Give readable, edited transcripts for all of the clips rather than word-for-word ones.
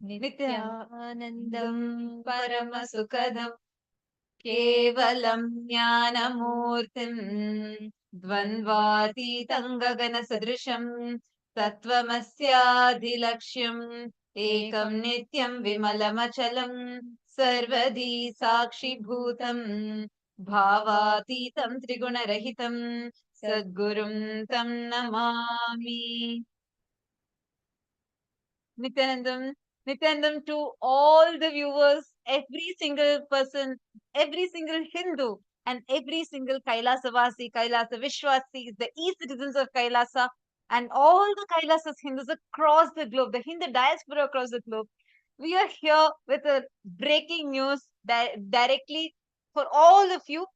नित्यानन्दं परमसुखदं केवलं ज्ञानमूर्तिं द्वन्द्वातीतं गगनसदृशं तत्त्वमस्याधिलक्ष्यम् एकं नित्यं विमलमचलं सर्वदी साक्षिभूतं भावातीतं त्रिगुणरहितं सद्गुरुं तं Namami. Nithyanandam to all the viewers, every single person, every single Hindu, and every single Kailasavasi, Kailasa Vishwasis, the e-citizens of Kailasa, and all the Kailasas Hindus across the globe, the Hindu diaspora across the globe. We are here with a breaking news directly for all of you,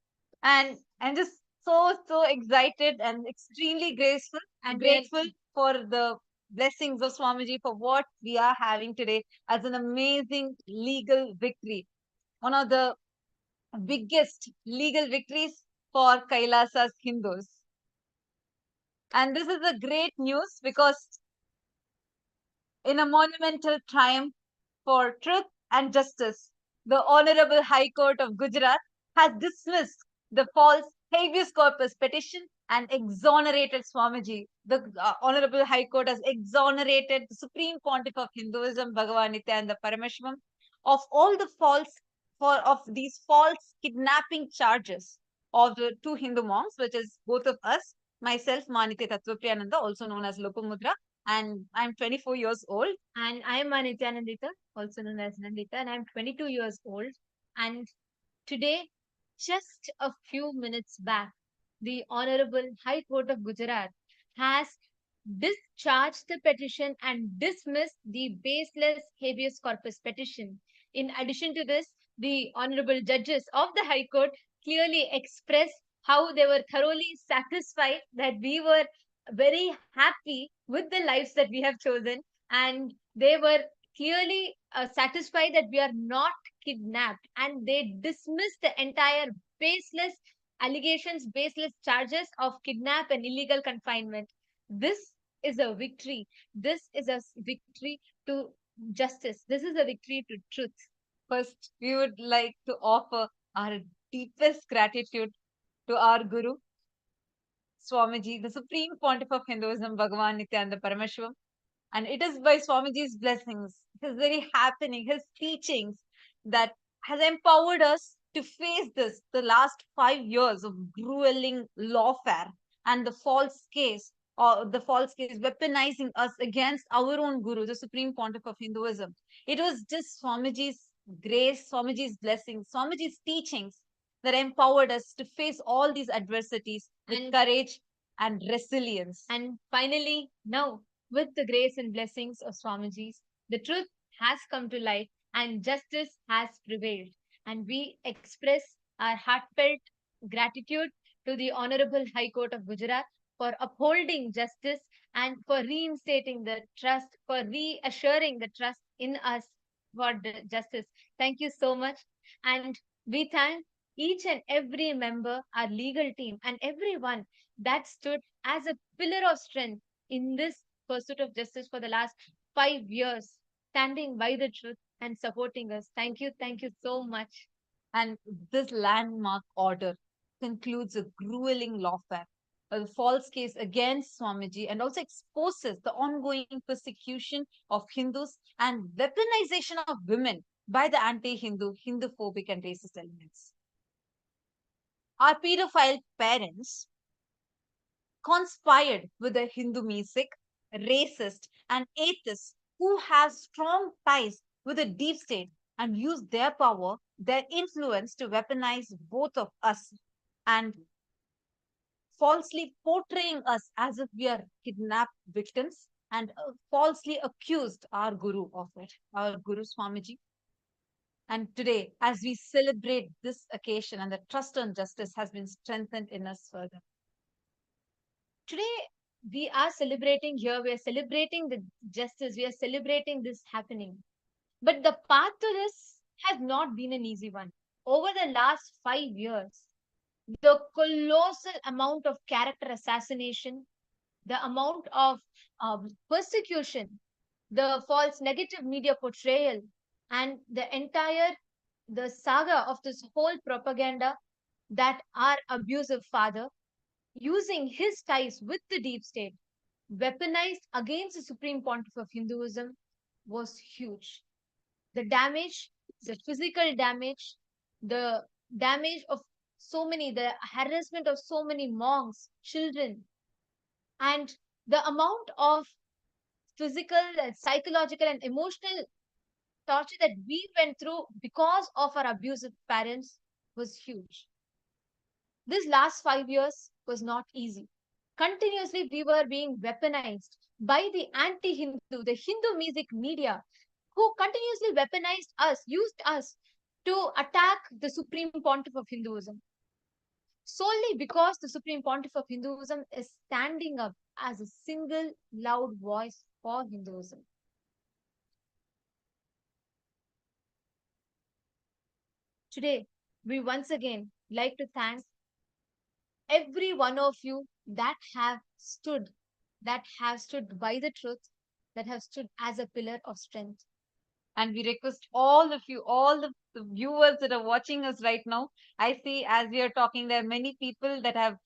and I'm just so excited and extremely graceful and grateful for the blessings of Swamiji for what we are having today as an amazing legal victory. One of the biggest legal victories for Kailasa's Hindus. And this is a great news because in a monumental triumph for truth and justice, the Honorable High Court of Gujarat has dismissed the false habeas corpus petition and exonerated Swamiji. The Honorable High Court has exonerated the Supreme Pontiff of Hinduism, Bhagavan Nithyananda Paramashivoham, of all the of these false kidnapping charges of the two Hindu monks, which is both of us, myself, Manitya Tattvapriyananda, also known as Lopamudra, and I'm 24 years old. And I am Nithyananda, also known as Nandita, and I'm 22 years old. And today, just a few minutes back, the Honorable High Court of Gujarat has discharged the petition and dismissed the baseless habeas corpus petition. In addition to this, the Honorable Judges of the High Court clearly expressed how they were thoroughly satisfied that we were very happy with the lives that we have chosen, and they were clearly satisfied that we are not kidnapped, and they dismissed the entire baseless allegations, baseless charges of kidnap and illegal confinement. This is a victory. This is a victory to justice. This is a victory to truth. First, we would like to offer our deepest gratitude to our Guru, Swamiji, the Supreme Pontiff of Hinduism, Bhagavan Nithyananda Paramashivam. And it is by Swamiji's blessings, his very happening, his teachings that has empowered us to face this, the last 5 years of grueling lawfare and the false case, or the false case weaponizing us against our own Guru, the Supreme Pontiff of Hinduism. It was just Swamiji's grace, Swamiji's blessings, Swamiji's teachings that empowered us to face all these adversities with courage and resilience. And finally, now, with the grace and blessings of Swamiji's, the truth has come to light and justice has prevailed. And we express our heartfelt gratitude to the Honorable High Court of Gujarat for upholding justice and for reinstating the trust, for reassuring the trust in us for the justice. Thank you so much. And we thank each and every member, our legal team, and everyone that stood as a pillar of strength in this pursuit of justice for the last 5 years, standing by the truth and supporting us. Thank you so much. And this landmark order concludes a grueling lawfare, a false case against Swamiji, and also exposes the ongoing persecution of Hindus and weaponization of women by the anti-Hindu, Hindu-phobic and racist elements. Our pedophile parents conspired with the Hindu mystic, racist, and atheists who have strong ties with the deep state and use their power, their influence to weaponize both of us and falsely portraying us as if we are kidnapped victims and falsely accused our Guru of it, our Guru Swamiji. And today, as we celebrate this occasion and the trust on justice has been strengthened in us further. Today, we are celebrating here, we are celebrating the justice, we are celebrating this happening. But the path to this has not been an easy one. Over the last 5 years, the colossal amount of character assassination, the amount of persecution the false negative media portrayal, and the saga of this whole propaganda that our abusive father, using his ties with the deep state, weaponized against the Supreme Pontiff of Hinduism was huge. The damage, the physical damage, the damage of the harassment of so many monks, children, and the amount of physical, psychological, and emotional torture that we went through because of our abusive parents was huge. This last 5 years was not easy. Continuously, we were being weaponized by the anti Hindu, the Hindu music media, who continuously weaponized us, used us to attack the Supreme Pontiff of Hinduism, solely because the Supreme Pontiff of Hinduism is standing up as a single loud voice for Hinduism. Today, we once again like to thank every one of you that have stood by the truth, that have stood as a pillar of strength. And we request all of you, all the viewers that are watching us right now. I see as we are talking, there are many people that are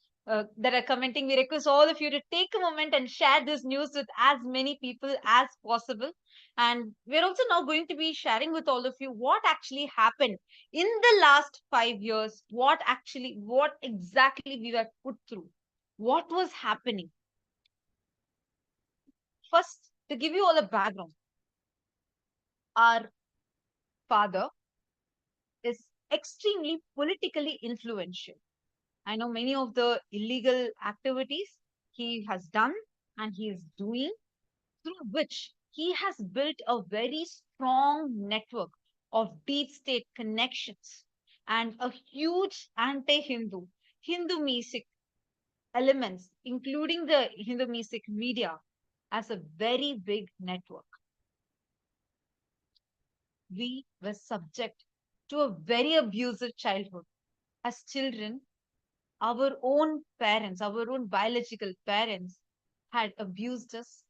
commenting. We request all of you to take a moment and share this news with as many people as possible. And we're also now going to be sharing with all of you what actually happened in the last 5 years, what exactly we were put through, what was happening. First, to give you all a background, our father is extremely politically influential. I know many of the illegal activities he has done and he is doing, through which he has built a very strong network of deep state connections and a huge anti Hindu music elements, including the Hindu music media, as a very big network. We were subject to a very abusive childhood. As children, our own parents, our own biological parents, had abused us.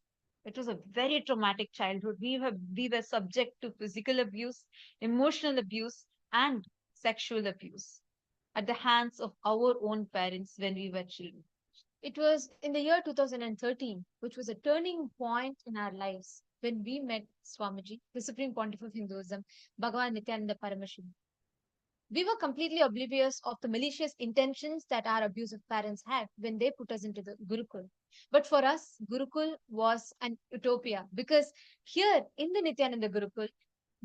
It was a very traumatic childhood. We were subject to physical abuse, emotional abuse, and sexual abuse at the hands of our own parents when we were children. It was in the year 2013, which was a turning point in our lives when we met Swamiji, the Supreme Pontiff of Hinduism, Bhagavan Nithyananda Paramashivam. We were completely oblivious of the malicious intentions that our abusive parents had when they put us into the Gurukul. But for us, Gurukul was an utopia because here in the Nithyananda Gurukul,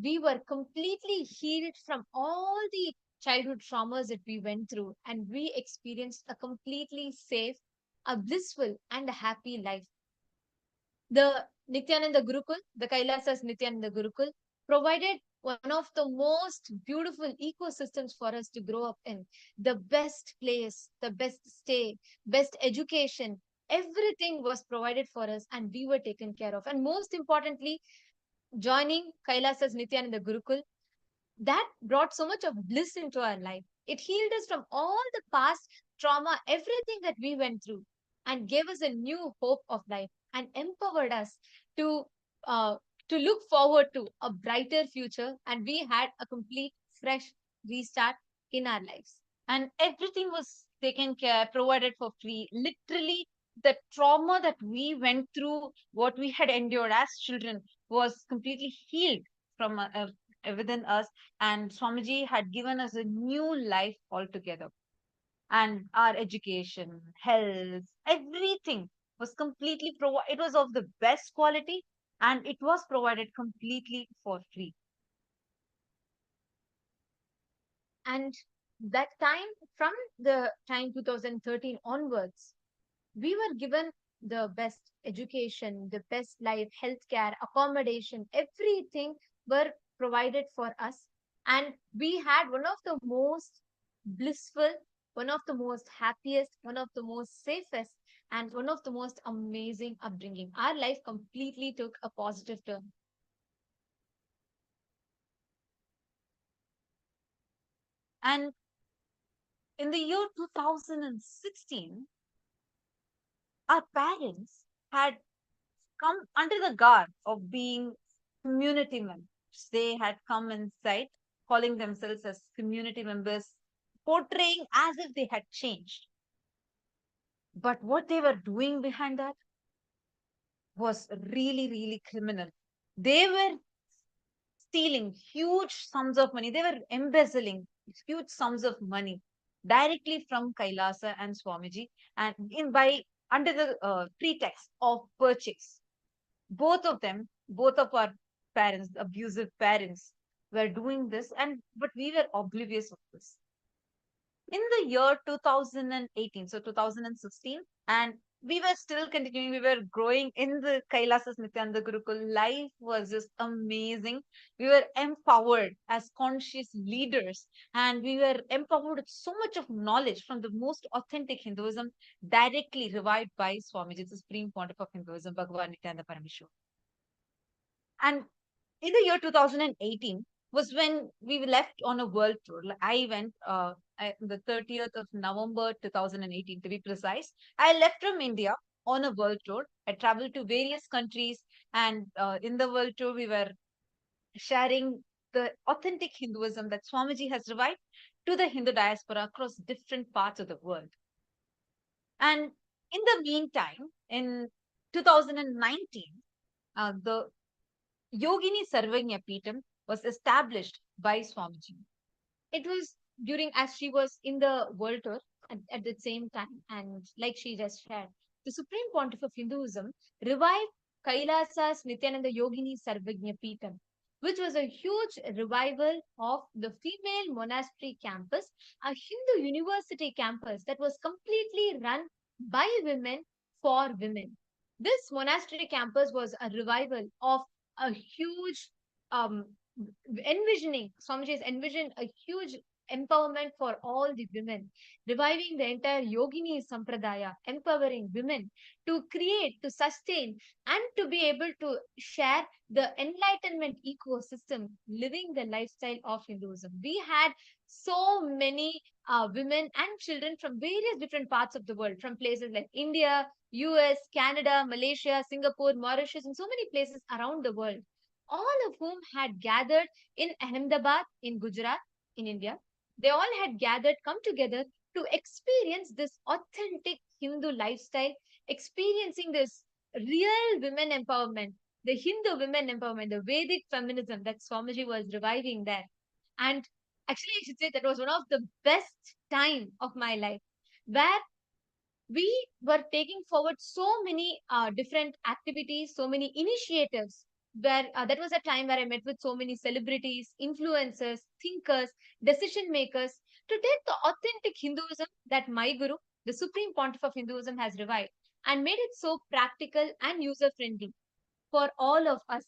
we were completely healed from all the childhood traumas that we went through, and we experienced a completely safe, a blissful, and a happy life. The Nithyananda Gurukul, the Kailasa's Nithyananda Gurukul, provided one of the most beautiful ecosystems for us to grow up in. The best place, the best stay, best education, everything was provided for us and we were taken care of. And most importantly, joining Kailasa's Nithyananda Gurukul, that brought so much of bliss into our life. It healed us from all the past trauma, everything that we went through, and gave us a new hope of life and empowered us to uh, to look forward to a brighter future. And we had a complete fresh restart in our lives. And everything was taken care, provided for free. Literally, the trauma that we went through, what we had endured as children, was completely healed from within us. And Swamiji had given us a new life altogether. And our education, health, everything was completely provided. It was of the best quality and it was provided completely for free. And that time, from the time 2013 onwards, we were given the best education, the best life, healthcare, accommodation, everything were provided for us. And we had one of the most blissful, one of the most happiest, one of the most safest, and one of the most amazing upbringing. Our life completely took a positive turn. And in the year 2016, our parents had come under the guard of being community members. They had come inside, calling themselves as community members, portraying as if they had changed. But what they were doing behind that was really, really criminal. They were stealing huge sums of money. They were embezzling huge sums of money directly from Kailasa and Swamiji, and in by under the pretext of purchase. Both of them, both of our parents, abusive parents, were doing this, and but we were oblivious of this. In the year 2018, so 2016, and we were still continuing, we were growing in the Kailasas Nithyananda Gurukul. Life was just amazing. We were empowered as conscious leaders, and we were empowered with so much of knowledge from the most authentic Hinduism, directly revived by Swamiji, the Supreme Pontiff of Hinduism, Bhagavan Nithyananda Paramashivoham. And in the year 2018 was when we left on a world tour. Like, I went the 30th of November 2018, to be precise. I left from India on a world tour. I traveled to various countries, and in the world tour, we were sharing the authentic Hinduism that Swamiji has revived to the Hindu diaspora across different parts of the world. And in the meantime, in 2019, the Yogini Sarvagnya Peetham was established by Swamiji. It was during as she was in the world tour at the same time, and like she just shared, the Supreme Pontiff of Hinduism revived Kailasa's Nithyananda Yogini Sarvagnya Peetham, which was a huge revival of the female monastery campus, a Hindu university campus that was completely run by women for women. This monastery campus was a revival of a huge um, envisioning, Swamiji has envisioned a huge empowerment for all the women, reviving the entire Yogini Sampradaya, empowering women to create, to sustain, and to be able to share the enlightenment ecosystem, living the lifestyle of Hinduism. We had so many women and children from various different parts of the world, from places like India, US, Canada, Malaysia, Singapore, Mauritius, and so many places around the world, all of whom had gathered in Ahmedabad in Gujarat, in India. They all had gathered, come together to experience this authentic Hindu lifestyle, experiencing this real women empowerment, the Hindu women empowerment, the Vedic feminism that Swamiji was reviving there. And actually, I should say that was one of the best time of my life, where we were taking forward so many different activities, so many initiatives. Where that was a time where I met with so many celebrities, influencers, thinkers, decision makers to take the authentic Hinduism that my Guru, the Supreme Pontiff of Hinduism, has revived and made it so practical and user friendly for all of us.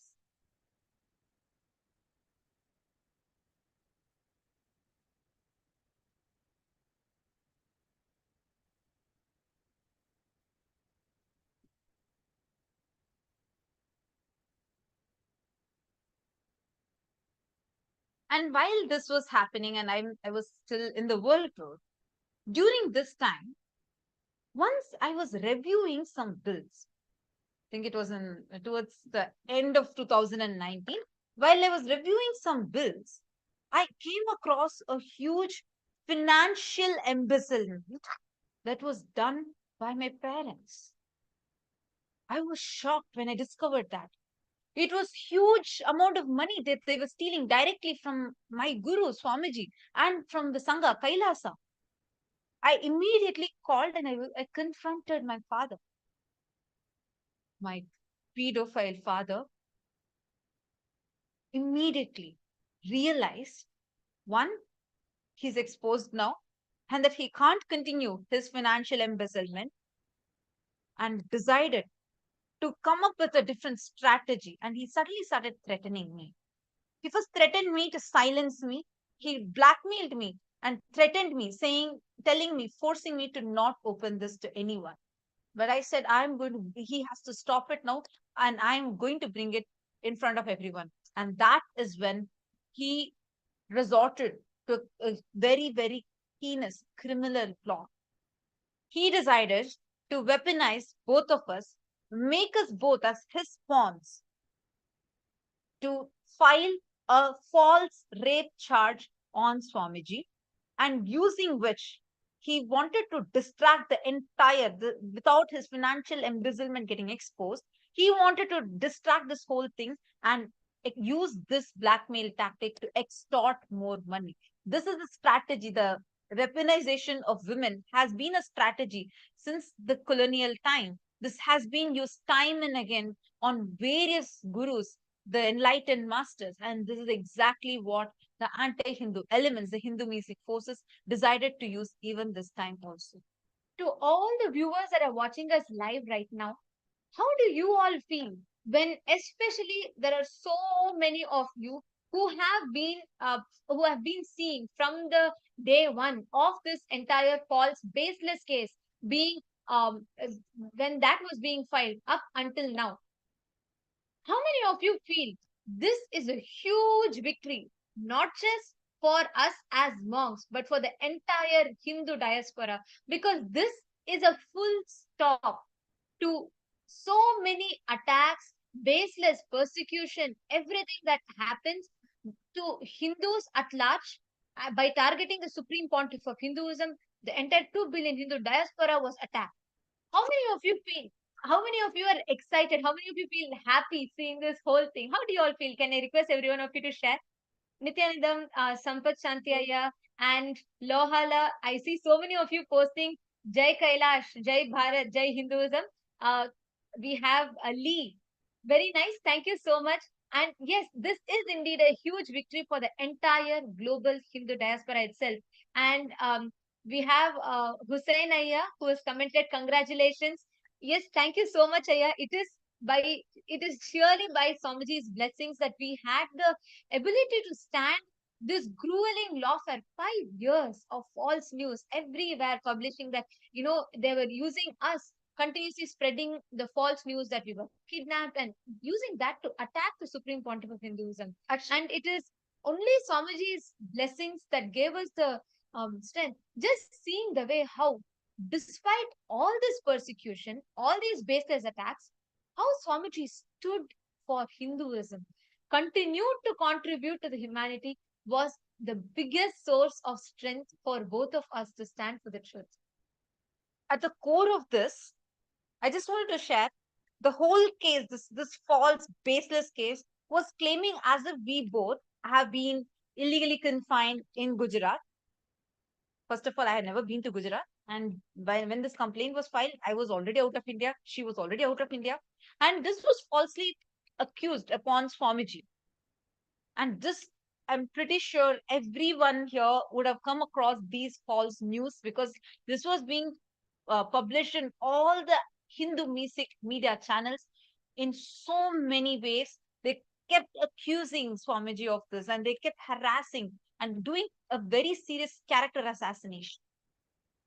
And while this was happening, and I was still in the world tour, during this time, once I was reviewing some bills. I think it was in towards the end of 2019. While I was reviewing some bills, I came across a huge financial embezzlement that was done by my parents. I was shocked when I discovered that. It was huge amount of money that they were stealing directly from my guru, Swamiji, and from the Sangha, Kailasa. I immediately called and I confronted my father, my pedophile father, immediately realized one, he's exposed now, and that he can't continue his financial embezzlement, and decided to come up with a different strategy. And he suddenly started threatening me. He first threatened me to silence me. He blackmailed me and threatened me, saying, telling me, forcing me to not open this to anyone. But I said, he has to stop it now, and I'm going to bring it in front of everyone. And that is when he resorted to a very, very heinous criminal plot. He decided to weaponize both of us make us both as his pawns to file a false rape charge on Swamiji, and using which he wanted to distract without his financial embezzlement getting exposed. He wanted to distract this whole thing and use this blackmail tactic to extort more money. This is a strategy. The weaponization of women has been a strategy since the colonial time. This has been used time and again on various gurus, the enlightened masters, and this is exactly what the anti-Hindu elements, the Hindu music forces, decided to use even this time also. To all the viewers that are watching us live right now, how do you all feel when, especially, there are so many of you who have been seeing from the day one of this entire false baseless case being when that was being filed up until now? How many of you feel this is a huge victory, not just for us as monks, but for the entire Hindu diaspora? Because this is a full stop to so many attacks, baseless persecution, everything that happens to Hindus at large by targeting the Supreme Pontiff of Hinduism. The entire 2 billion Hindu diaspora was attacked. How many of you feel? How many of you are excited? How many of you feel happy seeing this whole thing? How do you all feel? Can I request every one of you to share? Nithyanandam, Sampath Shantiyaya, and Lohala. I see so many of you posting Jai Kailash, Jai Bharat, Jai Hinduism. Uh, we have Lee. Very nice. Thank you so much. And yes, this is indeed a huge victory for the entire global Hindu diaspora itself. And we have Hussein Aya who has commented, congratulations. Yes, thank you so much, Aya. It is surely by Swamiji's blessings that we had the ability to stand this grueling lawfare, 5 years of false news everywhere publishing that, they were using us, continuously spreading the false news that we were kidnapped and using that to attack the Supreme Pontiff of Hinduism. And it is only Swamiji's blessings that gave us the strength. Just seeing the way how, despite all this persecution, all these baseless attacks, how Swamiji stood for Hinduism, continued to contribute to the humanity, was the biggest source of strength for both of us to stand for the truth. At the core of this, I just wanted to share the whole case, this false, baseless case, was claiming as if we both have been illegally confined in Gujarat. First of all, I had never been to Gujarat. And when this complaint was filed, I was already out of India. She was already out of India. And this was falsely accused upon Swamiji. And this, I'm pretty sure everyone here would have come across these false news because this was being published in all the Hindu music media channels in so many ways. They kept accusing Swamiji of this and they kept harassing and doing a very serious character assassination.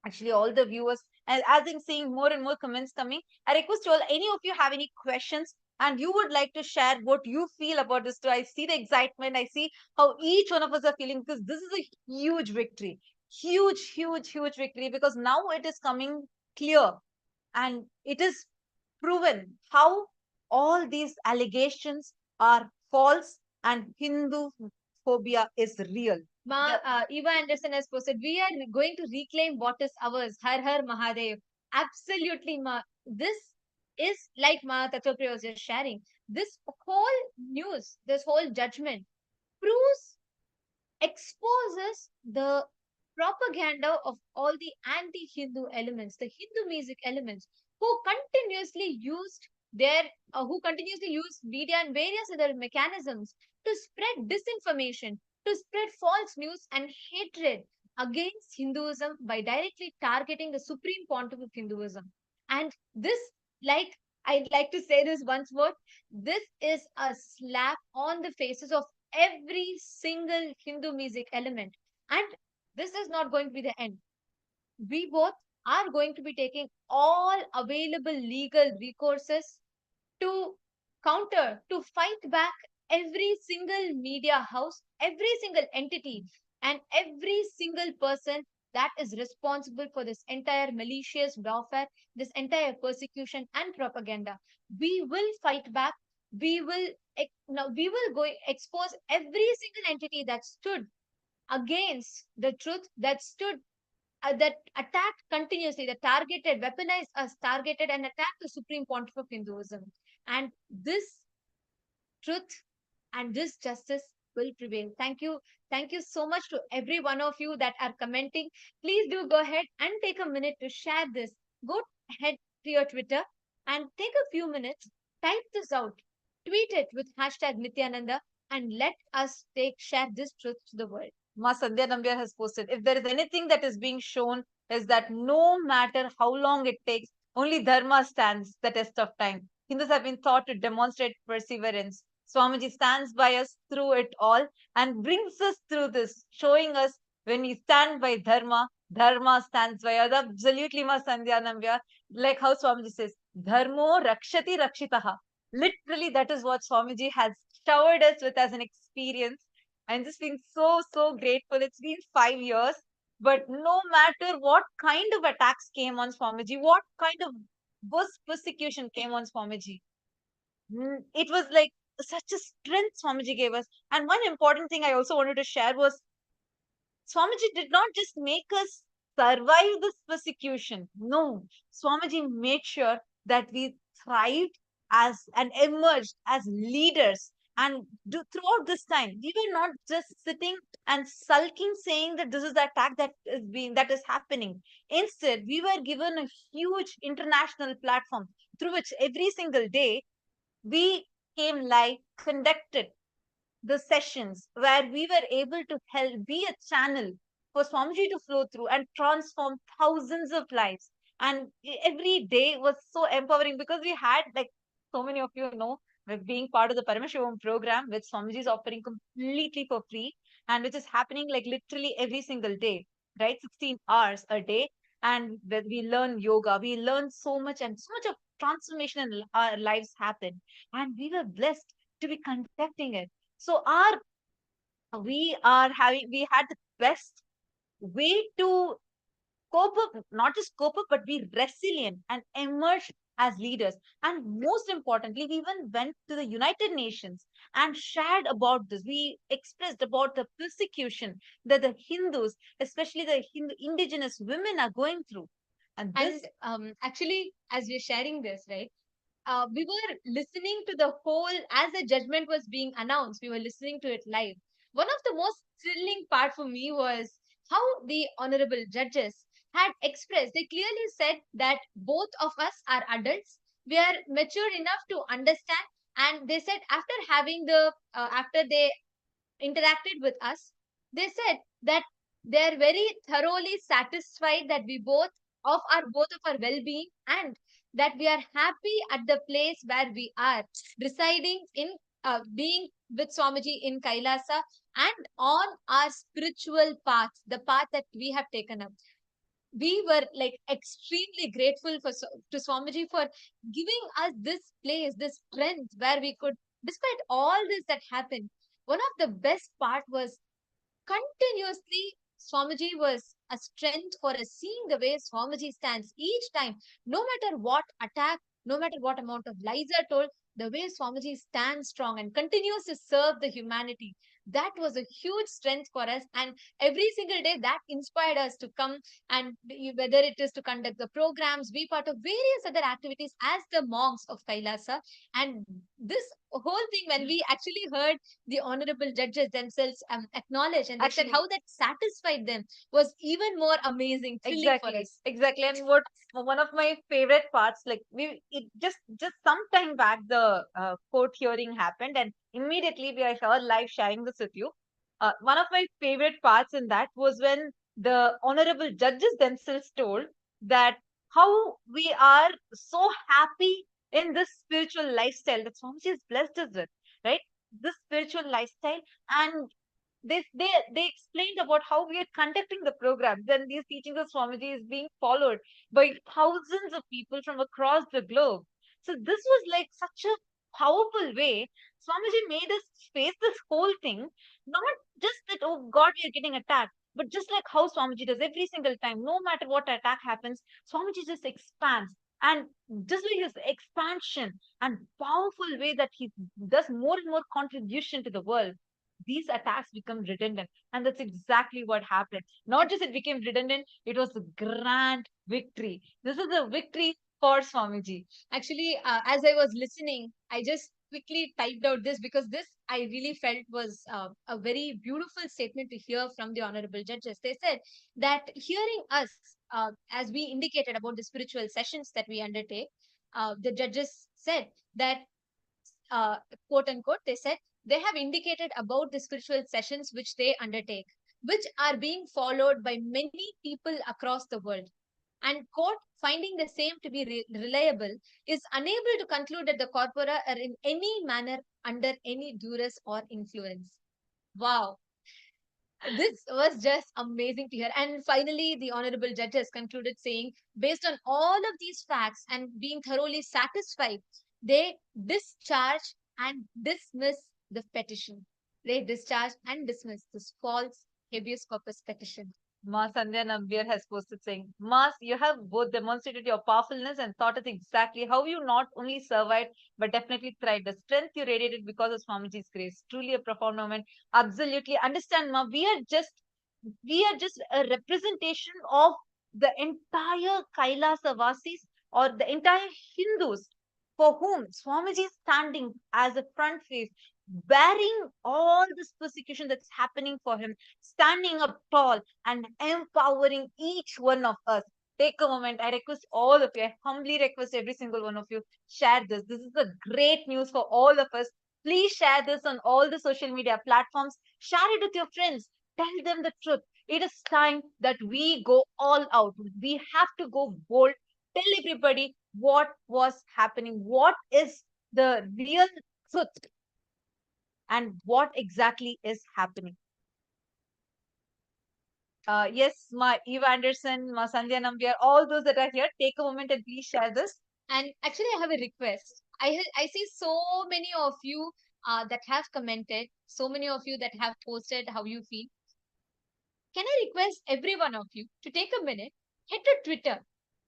Actually, all the viewers, and as I'm seeing more and more comments coming, I request you all, any of you have any questions and you would like to share what you feel about this too. I see the excitement. I see how each one of us are feeling because this is a huge victory. Huge, huge, huge victory because now it is coming clear and it is proven how all these allegations are false and Hindu phobia is real. Eva Anderson has posted, we are going to reclaim what is ours. Har Har Mahadev. Absolutely, Ma. This is like Ma Tatopriya was just sharing. This whole news, this whole judgment proves, exposes the propaganda of all the anti-Hindu elements, the Hindu music elements, who continuously used who continuously used media and various other mechanisms to spread disinformation, to spread false news and hatred against Hinduism by directly targeting the Supreme Pontiff of Hinduism. And this, like, I'd like to say this once more, this is a slap on the faces of every single Hindu music element. And this is not going to be the end. We both are going to be taking all available legal recourses to counter, to fight back every single media house, every single entity, and every single person that is responsible for this entire malicious warfare, this entire persecution and propaganda. We will fight back. We will now we will go expose every single entity that stood against the truth, that stood that attacked continuously, that targeted, weaponized us, targeted and attacked the supreme pontiff of Hinduism. And this truth and this justice will prevail. Thank you. Thank you so much to every one of you that are commenting. Please do go ahead and take a minute to share this. Go ahead to your Twitter and take a few minutes, type this out, tweet it with hashtag Nithyananda, and let us share this truth to the world. Ma Sandhya Nambiar has posted, if there is anything that is being shown, is that no matter how long it takes, only Dharma stands the test of time. Hindus have been taught to demonstrate perseverance. Swamiji stands by us through it all and brings us through this, showing us when we stand by Dharma, Dharma stands by us. Absolutely, Ma Sandhya Nambiar. Like how Swamiji says, Dharmo rakshati rakshitaha. Literally, that is what Swamiji has showered us with as an experience. I'm just being so grateful. It's been 5 years, but no matter what kind of attacks came on Swamiji, what kind of worse persecution came on Swamiji, it was like such a strength Swamiji gave us. And one important thing I also wanted to share was Swamiji did not just make us survive this persecution. No, Swamiji made sure that we thrived as and emerged as leaders. And throughout this time, we were not just sitting and sulking, saying that this is the attack that is happening. Instead, we were given a huge international platform through which every single day we came live, conducted the sessions where we were able to help be a channel for Swamiji to flow through and transform thousands of lives. And every day was so empowering because we had, like so many of you know, with being part of the Paramashivam program, which Swamiji is offering completely for free and which is happening like literally every single day, right? 16 hours a day. And when we learn yoga, we learn so much and so much of transformation in our lives happen. And we were blessed to be conducting it. So we had the best way to cope up, not just cope up, but be resilient and emerge as leaders. And most importantly, we even went to the United Nations and shared about this. We expressed about the persecution that the Hindus, especially the Hindu indigenous women, are going through. And this, Actually, as we're sharing this, right? We were listening to the whole as the judgment was being announced. We were listening to it live. One of the most thrilling part for me was how the honorable judges had expressed. They clearly said that both of us are adults. We are mature enough to understand. And they said after they interacted with us, they said that they're very thoroughly satisfied that we both of our well-being, and that we are happy at the place where we are residing in, being with Swamiji in Kailasa and on our spiritual path, the path that we have taken up. We were like extremely grateful to Swamiji for giving us this place, this strength where we could, despite all this that happened. One of the best part was continuously Swamiji was a strength for us, seeing the way Swamiji stands each time, no matter what attack, no matter what amount of lies are told, the way Swamiji stands strong and continues to serve the humanity. That was a huge strength for us, and every single day that inspired us to come, and whether it is to conduct the programs, be part of various other activities as the monks of Kailasa. And this whole thing, when we actually heard the honorable judges themselves acknowledge, and they said how that satisfied them, was even more amazing, thrilling for us. Exactly. And what one of my favorite parts, like just some time back, the court hearing happened, and immediately we are here live sharing this with you. One of my favorite parts in that was when the honorable judges themselves told that how we are so happy in this spiritual lifestyle that Swamiji has blessed us with, right? This spiritual lifestyle, and they explained about how we are conducting the programs, and these teachings of Swamiji is being followed by thousands of people from across the globe. So this was like such a powerful way. Swamiji made us face this whole thing, not just that, oh God, we are getting attacked. But just like how Swamiji does every single time, no matter what attack happens, Swamiji just expands. And just like his expansion and powerful way that he does more and more contribution to the world, these attacks become redundant. And that's exactly what happened. Not just it became redundant, it was a grand victory. This is a victory for Swamiji. Actually, as I was listening, I just quickly typed out this because this I really felt was a very beautiful statement to hear from the honorable judges. They said that hearing us, as we indicated about the spiritual sessions that we undertake, the judges said that, uh, quote unquote, they said they have indicated about the spiritual sessions which they undertake, which are being followed by many people across the world. And quote, finding the same to be reliable, is unable to conclude that the corpora are in any manner under any duress or influence. Wow, this was just amazing to hear. And finally, the honorable judges concluded saying, based on all of these facts and being thoroughly satisfied, they discharge and dismiss the petition. They discharge and dismiss this false habeas corpus petition. Ma Sandhya Nambiar has posted saying, Mas, you have both demonstrated your powerfulness and taught us exactly how you not only survived but definitely thrived. The strength you radiated because of Swamiji's grace. Truly a profound moment. Absolutely. Understand, Ma, we are just a representation of the entire Kailasa Vasis or the entire Hindus for whom Swamiji is standing as a front face, bearing all this persecution that's happening for him, standing up tall and empowering each one of us. Take a moment. I request all of you, I humbly request every single one of you, share this. This is a great news for all of us. Please share this on all the social media platforms. Share it with your friends. Tell them the truth. It is time that we go all out. We have to go bold. Tell everybody what was happening, what is the real truth, and what exactly is happening. Yes, my Eva Anderson, my Sandhya Nambiar, all those that are here, take a moment and please share this. And actually, I have a request. I see so many of you that have commented, so many of you that have posted how you feel. Can I request every one of you to take a minute, head to Twitter,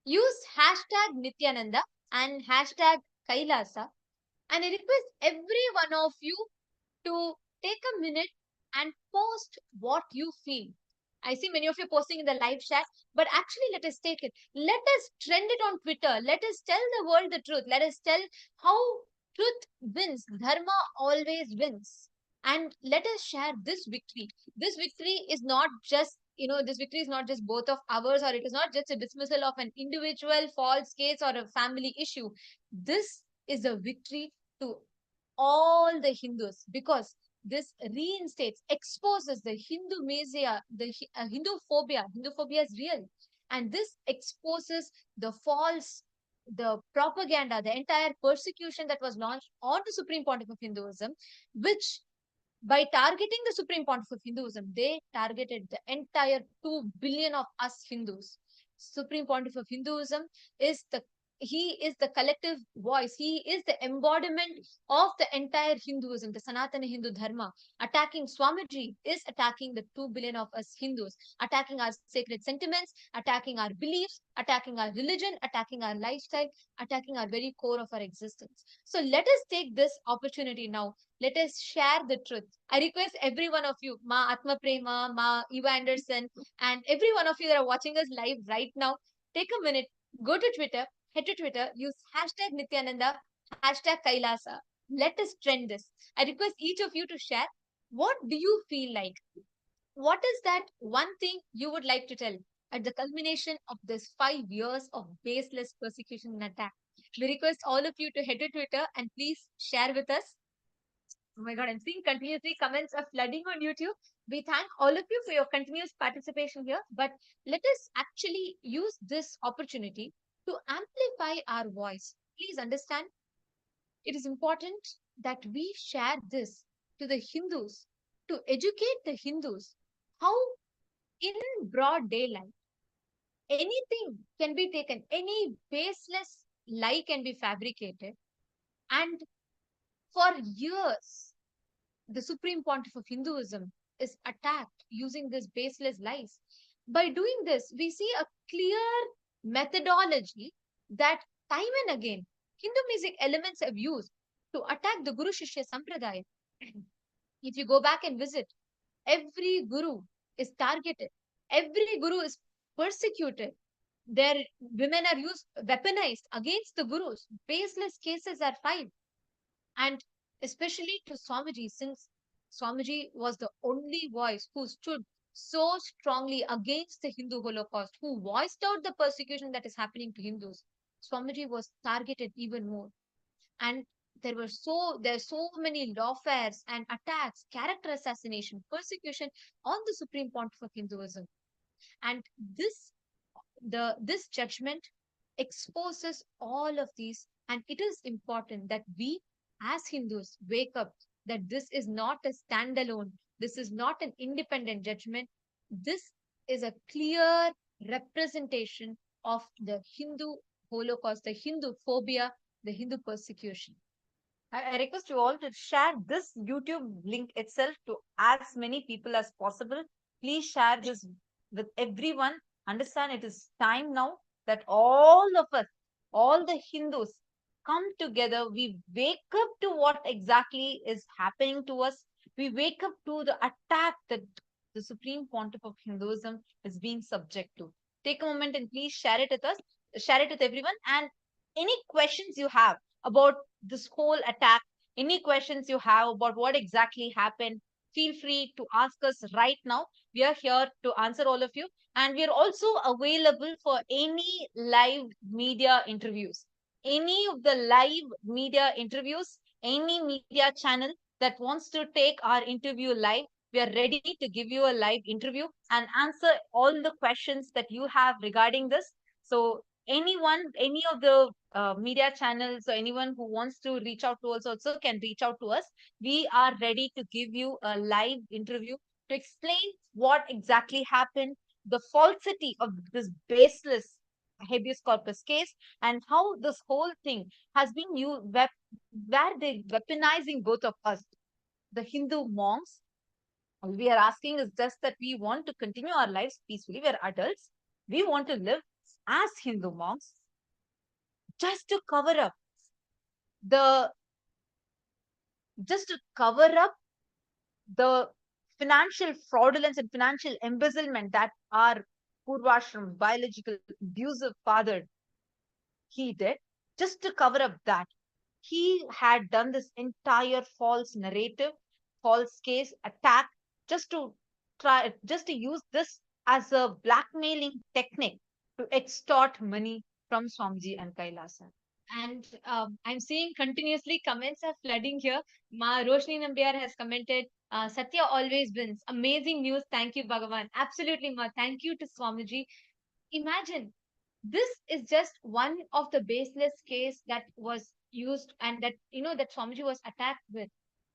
use hashtag Nithyananda and hashtag Kailasa, and I request every one of you to take a minute and post what you feel. I see many of you posting in the live chat, but actually, let us take it. Let us trend it on Twitter. Let us tell the world the truth. Let us tell how truth wins, Dharma always wins. And let us share this victory. This victory is not just, this victory is not just both of ours, or it is not just a dismissal of an individual false case or a family issue. This is a victory to all the Hindus, because this reinstates, exposes the Hindu mania, the Hindu phobia. Hindu phobia is real. And this exposes the false, the propaganda, the entire persecution that was launched on the Supreme Pontiff of Hinduism, which by targeting the Supreme Pontiff of Hinduism, they targeted the entire 2 billion of us Hindus. Supreme Pontiff of Hinduism is the he is the collective voice. He is the embodiment of the entire Hinduism, the Sanatana Hindu Dharma. Attacking Swamiji is attacking the 2 billion of us Hindus, attacking our sacred sentiments, attacking our beliefs, attacking our religion, attacking our lifestyle, attacking our very core of our existence. So let us take this opportunity now. Let us share the truth. I request every one of you, Ma Atma Prema, Ma Eva Anderson, and every one of you that are watching us live right now, take a minute, go to Twitter, head to Twitter, use hashtag Nithyananda, hashtag Kailasa. Let us trend this. I request each of you to share, what do you feel like? What is that one thing you would like to tell at the culmination of this 5 years of baseless persecution and attack? We request all of you to head to Twitter and please share with us. Oh my God, I'm seeing continuously comments are flooding on YouTube. We thank all of you for your continuous participation here, but let us actually use this opportunity to amplify our voice. Please understand, it is important that we share this to the Hindus, to educate the Hindus how in broad daylight anything can be taken, any baseless lie can be fabricated, and for years the Supreme Pontiff of Hinduism is attacked using this baseless lies. By doing this, we see a clear methodology that time and again Hindu music elements have used to attack the Guru Shishya Sampradaya. If you go back and visit, every guru is targeted, every guru is persecuted. Their women are used weaponized against the gurus. Baseless cases are filed. And especially to Swamiji, since Swamiji was the only voice who stood so strongly against the Hindu Holocaust, who voiced out the persecution that is happening to Hindus. Swamiji was targeted even more. And there's so many lawfares and attacks, character assassination, persecution on the Supreme Pontiff of Hinduism. And this judgment exposes all of these, and it is important that we as Hindus wake up that this is not a standalone, this is not an independent judgment, this is a clear representation of the Hindu Holocaust, the Hindu phobia, the Hindu persecution. I request you all to share this YouTube link itself to as many people as possible. Please share this with everyone. Understand it is time now that all of us, all the Hindus, come together. We wake up to what exactly is happening to us. We wake up to the attack that the Supreme Pontiff of Hinduism is being subject to. Take a moment and please share it with us, share it with everyone. And any questions you have about this whole attack, any questions you have about what exactly happened, feel free to ask us right now. We are here to answer all of you. And we are also available for any live media interviews. Any of the live media interviews, any media channel that wants to take our interview live, we are ready to give you a live interview and answer all the questions that you have regarding this. So anyone, any of the media channels or anyone who wants to reach out to us also can reach out to us. We are ready to give you a live interview to explain what exactly happened, the falsity of this baseless habeas corpus case, and how this whole thing has been where they weaponizing both of us, the Hindu monks. All we are asking is just that we want to continue our lives peacefully. We're adults. We want to live as Hindu monks, just to cover up the just to cover up the financial fraudulence and financial embezzlement that our Purvashram, biological abusive father, he did, just to cover up that. He had done this entire false narrative, false case attack, just to just to use this as a blackmailing technique to extort money from Swamiji and Kailasa. And I'm seeing continuously comments are flooding here. Roshni Nambiar has commented, Satya always wins. Amazing news. Thank you, Bhagavan. Absolutely, Ma. Thank you to Swamiji. Imagine this is just one of the baseless case that was used and that that Swamiji was attacked with.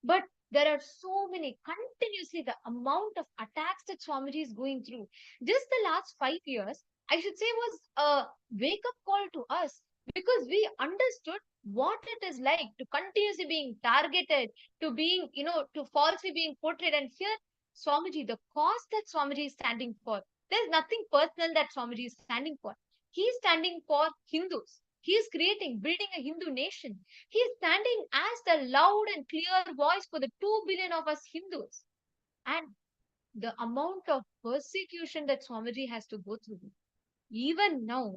But there are so many continuously the amount of attacks that Swamiji is going through. Just the last 5 years, I should say, was a wake up call to us because we understood what it is like to continuously being targeted, to being, to falsely being portrayed. And here, Swamiji, the cause that Swamiji is standing for, there's nothing personal that Swamiji is standing for. He is standing for Hindus. He is building a Hindu nation. He is standing as the loud and clear voice for the 2 billion of us Hindus. And the amount of persecution that Swamiji has to go through, even now,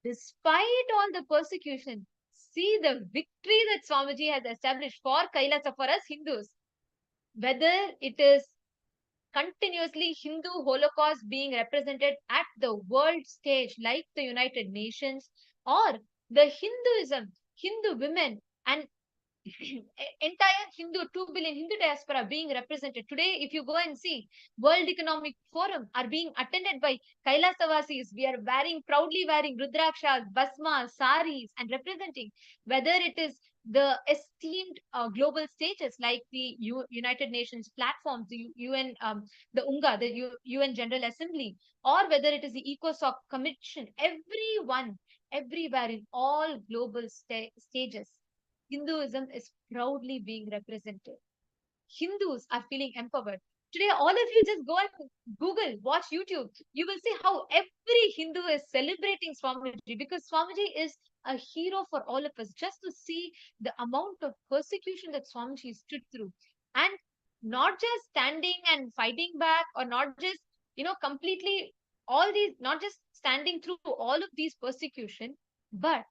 despite all the persecution, see the victory that Swamiji has established for Kailasa, for us Hindus. Whether it is continuously Hindu Holocaust being represented at the world stage, like the United Nations, or the Hinduism, Hindu women, and entire Hindu 2 billion Hindu diaspora being represented today. If you go and see World Economic Forum are being attended by Kailasavasis, we are proudly wearing rudrakshas, basmas, saris, and representing, whether it is the esteemed global stages like the United Nations platforms, the UN, the UNGA, the UN General Assembly, or whether it is the ECOSOC Commission, everyone, everywhere in all global stages, Hinduism is proudly being represented. Hindus are feeling empowered. Today, all of you just go and Google, watch YouTube. You will see how every Hindu is celebrating Swamiji, because Swamiji is a hero for all of us. Just to see the amount of persecution that Swamiji stood through, and not just standing and fighting back, or not just, completely all these, not just standing through all of these persecution, but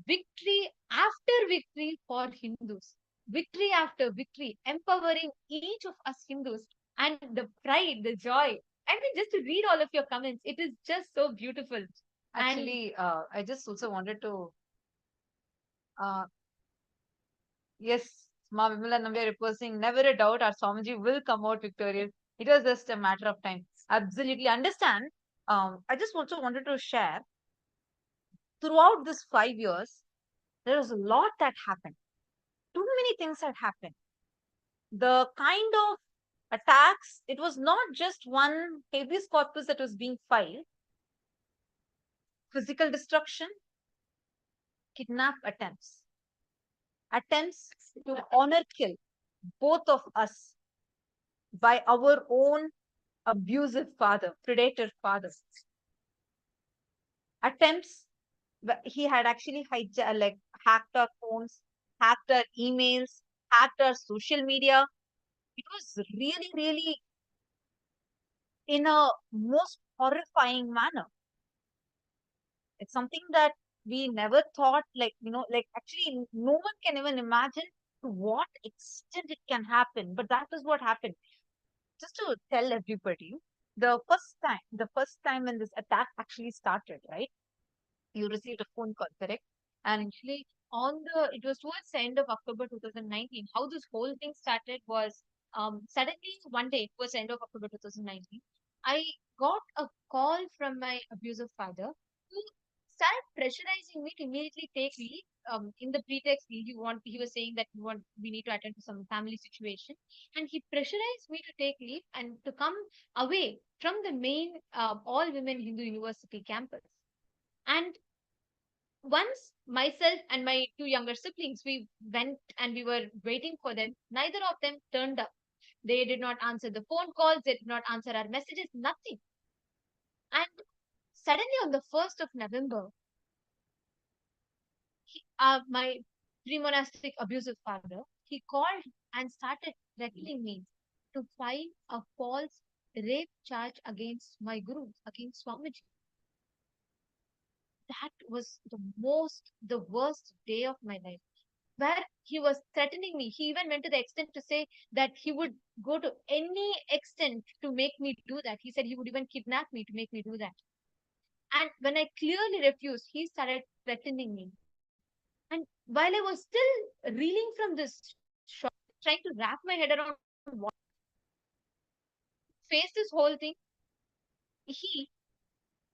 victory after victory for Hindus, victory after victory, empowering each of us Hindus, and the pride, the joy. I mean, just to read all of your comments, it is just so beautiful. And Actually, I just also wanted to, uh, yes, Ma Vimala Nambiar reposing, never a doubt our Swamiji will come out victorious. It was just a matter of time. Absolutely understand. I just also wanted to share throughout this 5 years, there was a lot that happened. Too many things had happened. The kind of attacks, it was not just one habeas corpus that was being filed, physical destruction, kidnap attempts to honor kill both of us by our own abusive father, predator father. Attempts, he had actually like hacked our phones, hacked our emails, hacked our social media. It was really, really in a most horrifying manner. It's something that we never thought, like, like actually no one can even imagine to what extent it can happen. But that is what happened. Just to tell everybody, the first time when this attack actually started, right? You received a phone call, correct? And actually, it was towards the end of October 2019. How this whole thing started was, suddenly one day, it was the end of October 2019. I got a call from my abusive father, who started pressurizing me to immediately take leave. In the pretext, he was saying that we need to attend to some family situation, and he pressurized me to take leave and to come away from the main all women Hindu University campus. And once myself and my two younger siblings, we went and we were waiting for them. Neither of them turned up. They did not answer the phone calls, they did not answer our messages, nothing. And suddenly on the 1st of November, my pre-monastic abusive father, he called and started threatening me to file a false rape charge against my guru, against Swamiji. That was the worst day of my life, where he was threatening me. He even went to the extent to say that he would go to any extent to make me do that. He said he would even kidnap me to make me do that. And when I clearly refused, he started threatening me. And while I was still reeling from this shock, trying to wrap my head around what face this whole thing, he,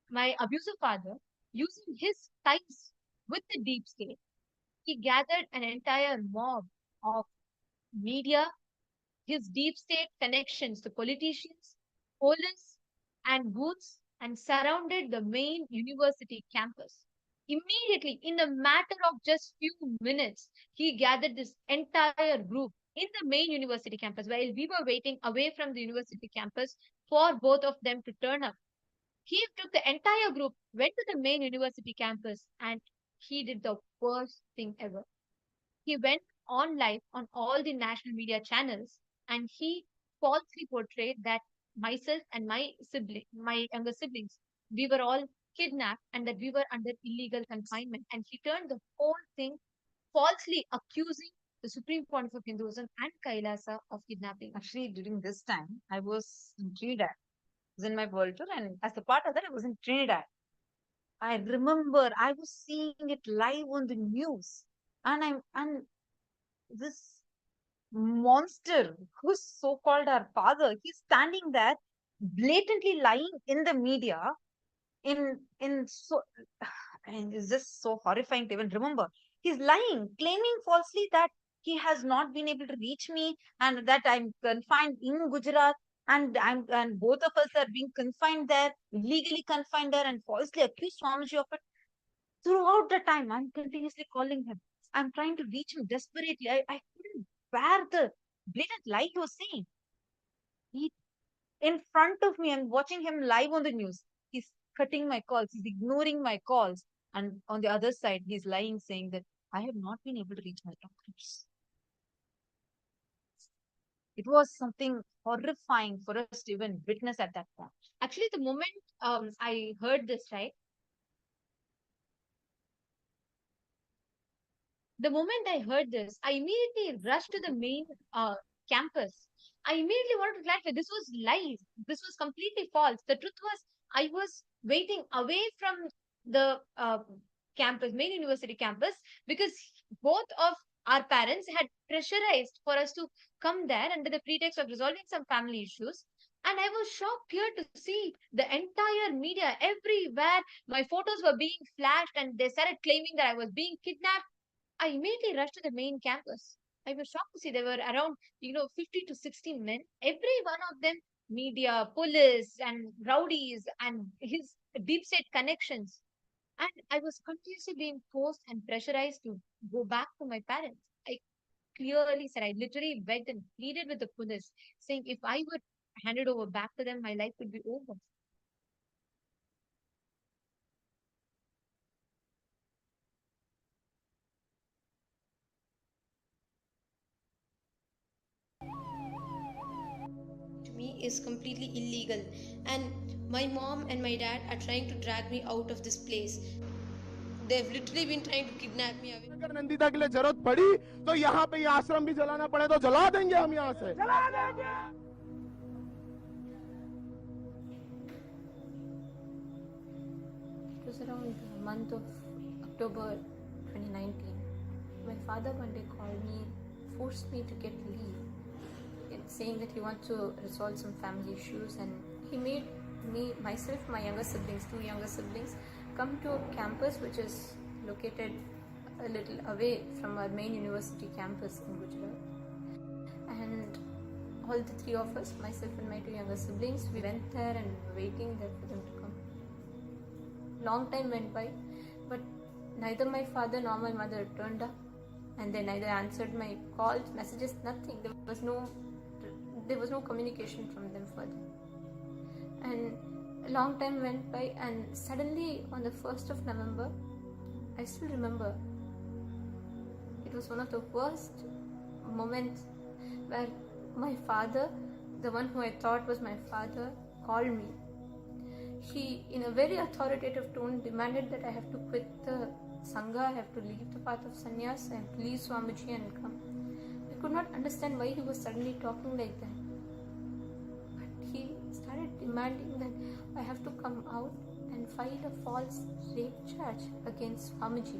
my abusive father, using his ties with the deep state, he gathered an entire mob of media, his deep state connections to politicians, police, and booths, and surrounded the main university campus. Immediately, in a matter of just few minutes, he gathered this entire group in the main university campus while we were waiting away from the university campus for both of them to turn up. He took the entire group, went to the main university campus, and he did the worst thing ever. He went on live on all the national media channels, and he falsely portrayed that myself and my younger siblings, we were all kidnapped and that we were under illegal confinement. And he turned the whole thing falsely accusing the Supreme Pontiff of Hinduism and Kailasa of kidnapping. actually, during this time, I was in Trinidad. I was in my world tour, and as a part of that, I was in Trinidad. I remember I was seeing it live on the news, and this monster who's so called our father, he's standing there blatantly lying in the media in so and it's just so horrifying to even remember. He's lying, claiming falsely that he has not been able to reach me and that I'm confined in Gujarat, and both of us are being confined there, illegally confined there, and falsely accused Swamiji of it. Throughout the time, I'm continuously calling him. I'm trying to reach him desperately. I couldn't bear the blatant lie he was saying. He in front of me. I'm watching him live on the news. He's cutting my calls. He's ignoring my calls. And on the other side, he's lying, saying that I have not been able to reach my doctors. It was something horrifying for us to even witness at that point. Actually, the moment I heard this, right? The moment I heard this, I immediately rushed to the main campus. I immediately wanted to clarify this was lies. This was completely false. The truth was, I was waiting away from the campus, main university campus, because both of our parents had pressurized for us to come there under the pretext of resolving some family issues. And I was shocked here to see the entire media everywhere. My photos were being flashed, and they started claiming that I was being kidnapped. I immediately rushed to the main campus. I was shocked to see there were around, 50 to 60 men. Every one of them, media, police, and rowdies, and his deep state connections. And I was continuously being forced and pressurized to go back to my parents. I clearly said, I literally begged and pleaded with the police, saying if I would hand it over back to them, my life would be over. To me is completely illegal, and my mom and my dad are trying to drag me out of this place. They've literally been trying to kidnap me away. अगर नंदिता के लिए जरूरत पड़ी तो यहाँ पे ये आश्रम भी जलाना पड़े तो जला देंगे हम यहाँ से जला देंगे It was around the month of October 2019. My father one day called me, forced me to get leave, saying that he wants to resolve some family issues, and he made me, myself, my younger siblings, two younger siblings, come to a campus which is located a little away from our main university campus in Gujarat. And all the three of us, myself and my two younger siblings, we went there and were waiting there for them to come. Long time went by, but neither my father nor my mother turned up, and they neither answered my calls, messages, nothing. There was no communication from them further. And a long time went by, and suddenly on the 1st of November, I still remember, it was one of the worst moments where my father, the one who I thought was my father, called me. He, in a very authoritative tone, demanded that I have to quit the Sangha, I have to leave the path of sannyas, I have to leave Swamiji and come. I could not understand why he was suddenly talking like that. But he started demanding that I have to come out and file a false rape charge against Swamiji.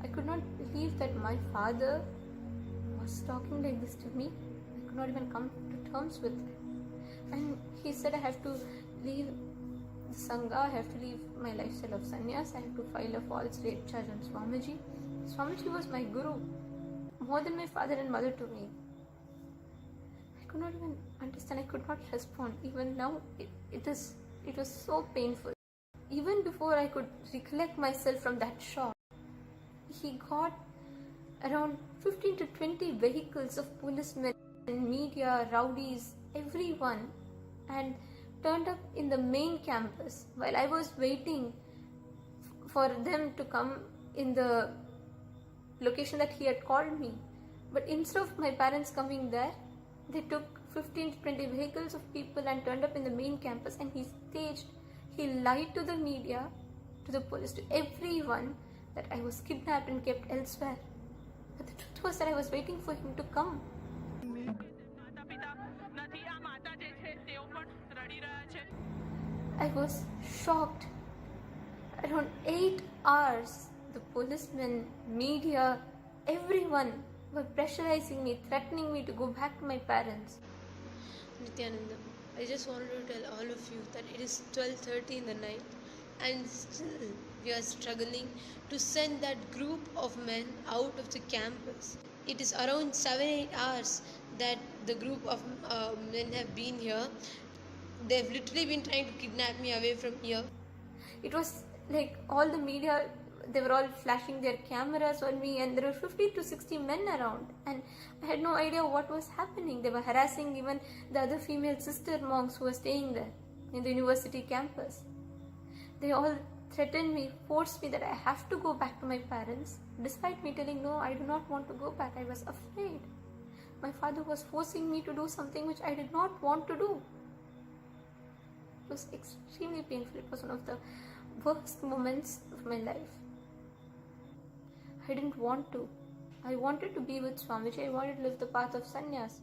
I could not believe that my father was talking like this to me. I could not even come to terms with it. And he said I have to leave the Sangha, I have to leave my lifestyle of sannyas, I have to file a false rape charge on Swamiji. Swamiji was my guru, more than my father and mother to me. I could not even understand, I could not respond. Even now, it was so painful. Even before I could recollect myself from that shock, he got around 15 to 20 vehicles of policemen, media, rowdies, everyone, and turned up in the main campus while I was waiting for them to come in the location that he had called me. But instead of my parents coming there, they took 15 to 20 vehicles of people and turned up in the main campus, and he lied to the media, to the police, to everyone that I was kidnapped and kept elsewhere. But the truth was that I was waiting for him to come. I was shocked. Around 8 hours, the policemen, media, everyone were pressurizing me, threatening me to go back to my parents. Nithyananda, I just wanted to tell all of you that it is 12:30 in the night, and still we are struggling to send that group of men out of the campus. It is around 7-8 hours that the group of men have been here. They've literally been trying to kidnap me away from here. It was like all the media they were all flashing their cameras on me, and there were 50 to 60 men around, and I had no idea what was happening. They were harassing even the other female sister monks who were staying there in the university campus. They all threatened me, forced me that I have to go back to my parents, despite me telling no, I do not want to go back. I was afraid. My father was forcing me to do something which I did not want to do. It was extremely painful. It was one of the worst moments of my life. I didn't want to. I wanted to be with Swamiji. I wanted to live the path of sannyas.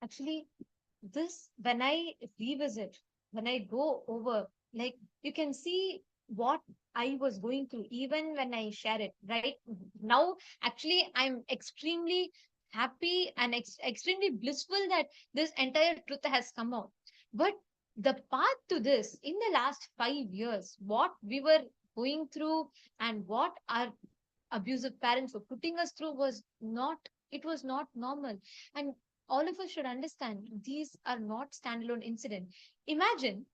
Actually, this, when I revisit, when I go over, like, you can see what I was going through, even when I share it right now. Actually, I'm extremely happy and extremely blissful that this entire truth has come out. But the path to this in the last 5 years, what we were going through and what our abusive parents were putting us through was not, it was not normal. And all of us should understand these are not standalone incident. Imagine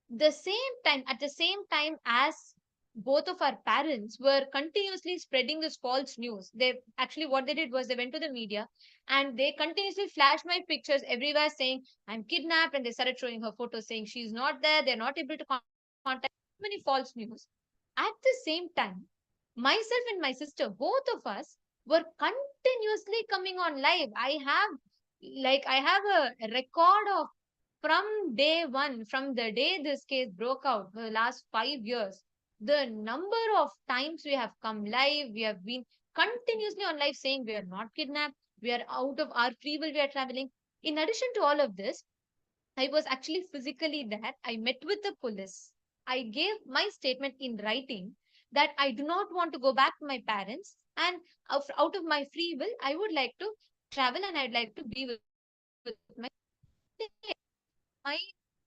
the same time, at the same time as both of our parents were continuously spreading this false news, they actually, what they did was they went to the media and they continuously flashed my pictures everywhere saying I'm kidnapped, and they started showing her photos saying she's not there, they're not able to contact, many false news. At the same time, myself and my sister, both of us were continuously coming on live. I have a record of, from day one, from the day this case broke out, for the last 5 years, the number of times we have come live, we have been continuously on live saying we are not kidnapped, we are out of our free will, we are traveling. In addition to all of this, I was actually physically there. I met with the police. I gave my statement in writing that I do not want to go back to my parents, and out of my free will, I would like to travel and I'd like to be with my my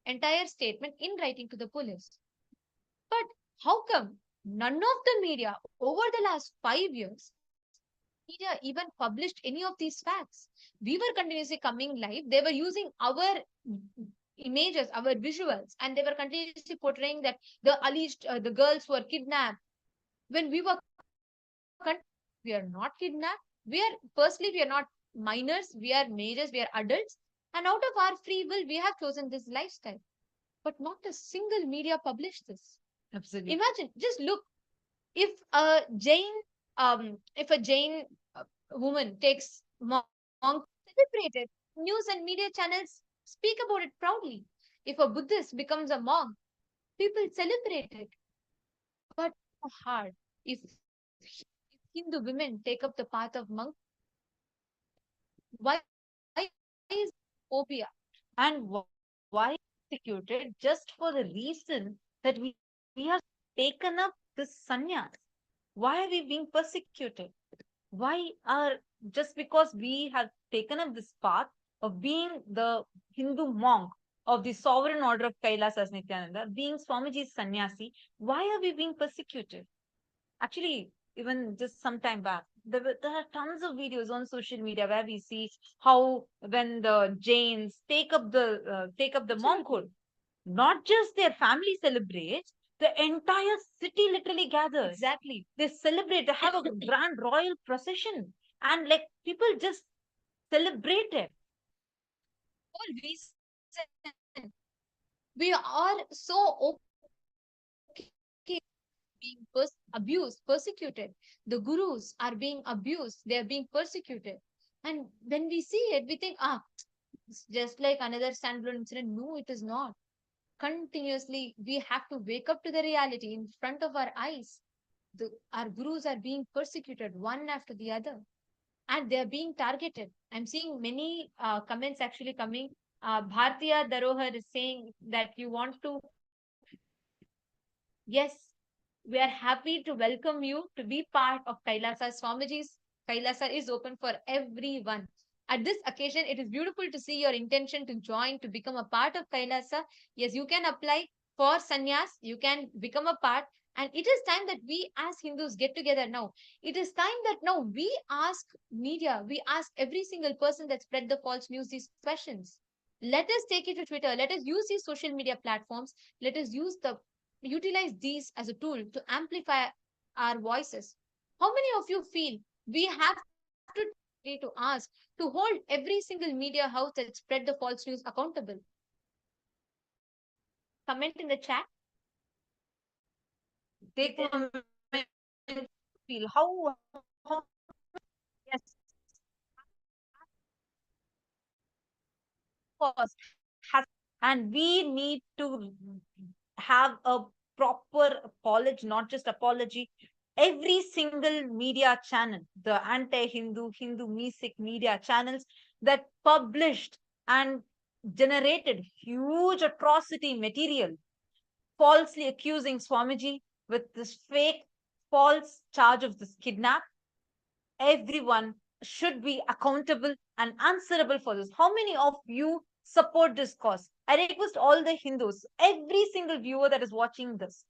entire statement in writing to the police. But how come none of the media over the last 5 years, media even published any of these facts? We were continuously coming live. They were using our images, our visuals, and they were continuously portraying that the alleged the girls were kidnapped. When we were we are not kidnapped. We are not minors. We are majors. We are adults. And out of our free will, we have chosen this lifestyle. But not a single media published this. Absolutely. Imagine, just look, if a Jain, if a Jain woman takes monk, celebrated, news and media channels speak about it proudly. If a Buddhist becomes a monk, people celebrate it. But hard. If Hindu women take up the path of monk, why is phobia? And why persecuted just for the reason that we have taken up this sannyas? Why are we being persecuted? Why are, just because we have taken up this path of being the Hindu monk of the sovereign order of Kailasa Nithyananda, being Swamiji's sannyasi, why are we being persecuted? Actually, even just some time back, there are tons of videos on social media where we see how when the Jains take up the monkhood, not just their family celebrates, the entire city literally gathers. Exactly. They celebrate, they have a grand royal procession, and like people just celebrate it. Whole reason. We are so okay being abused, persecuted. The gurus are being abused, they are being persecuted. And when we see it, we think, it's just like another standalone incident. No, it is not. Continuously, we have to wake up to the reality in front of our eyes. Our gurus are being persecuted one after the other, and they are being targeted. I'm seeing many comments actually coming. Bhartiya Darohar is saying that you want to, yes, we are happy to welcome you to be part of Kailasa Swamiji's Kailasa is open for everyone. At this occasion, it is beautiful to see your intention to join, to become a part of Kailasa. Yes, you can apply for sannyas, you can become a part. And it is time that we as Hindus get together now. It is time that now we ask media, we ask every single person that spread the false news these questions. Let us take it to Twitter. Let us use these social media platforms. Let us utilize these as a tool to amplify our voices. How many of you feel we have to ask to hold every single media house that spread the false news accountable? Comment in the chat. Take a moment to feel how yes, course has, and we need to have a proper apology, not just apology. Every single media channel, the anti-Hindu, Hindu Mesic media channels that published and generated huge atrocity material, falsely accusing Swamiji with this fake false charge of this kidnap. Everyone should be accountable and answerable for this. How many of you support this cause? I request all the Hindus, every single viewer that is watching this,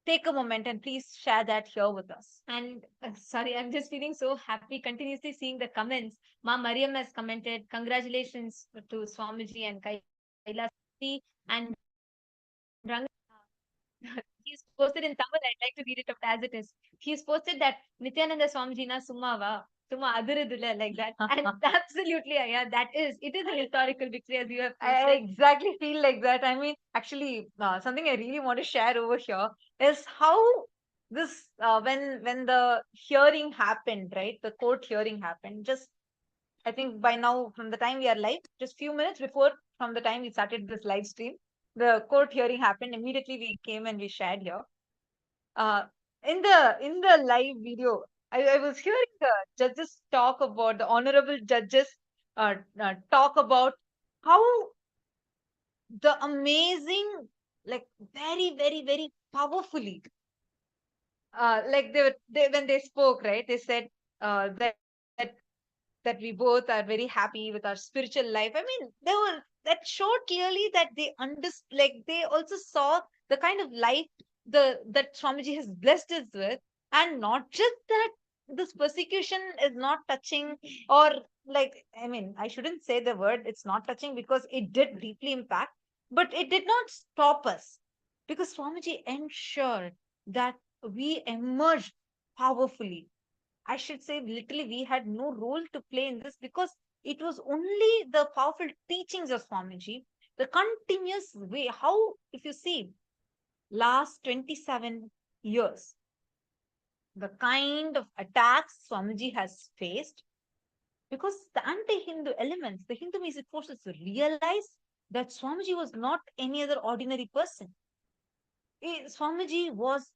take a moment and please share that here with us. And sorry, I'm just feeling so happy continuously seeing the comments. Ma Mariam has commented, congratulations to Swamiji and Kailasi. And Ranga, he's posted in Tamil. I'd like to read it up as it is. He's posted that Nithyananda Swamiji na summava, summa adurudula, like that. And absolutely, yeah, it is a historical victory as you have I posted. exactly feel like that. I mean, actually, something I really want to share over here is how this when the hearing happened, right? The court hearing happened. Just I think by now, from the time we are live, just few minutes before from the time we started this live stream, the court hearing happened. Immediately we came and we shared here. Uh, in the live video, I was hearing the judges talk about the honorable judges talk about how the amazing, like very powerfully, like they when they spoke, right? They said that that we both are very happy with our spiritual life. I mean, that showed clearly that they understood, like they also saw the kind of life that Swamiji has blessed us with, and not just that this persecution is not touching, or like, I mean, I shouldn't say the word it's not touching because it did deeply impact, but it did not stop us because Swamiji ensured that we emerged powerfully. I should say, literally, we had no role to play in this because it was only the powerful teachings of Swamiji, the continuous way. How, if you see, last 27 years, the kind of attacks Swamiji has faced, because the anti-Hindu elements, the Hindu music forces realized that Swamiji was not any other ordinary person. Swamiji was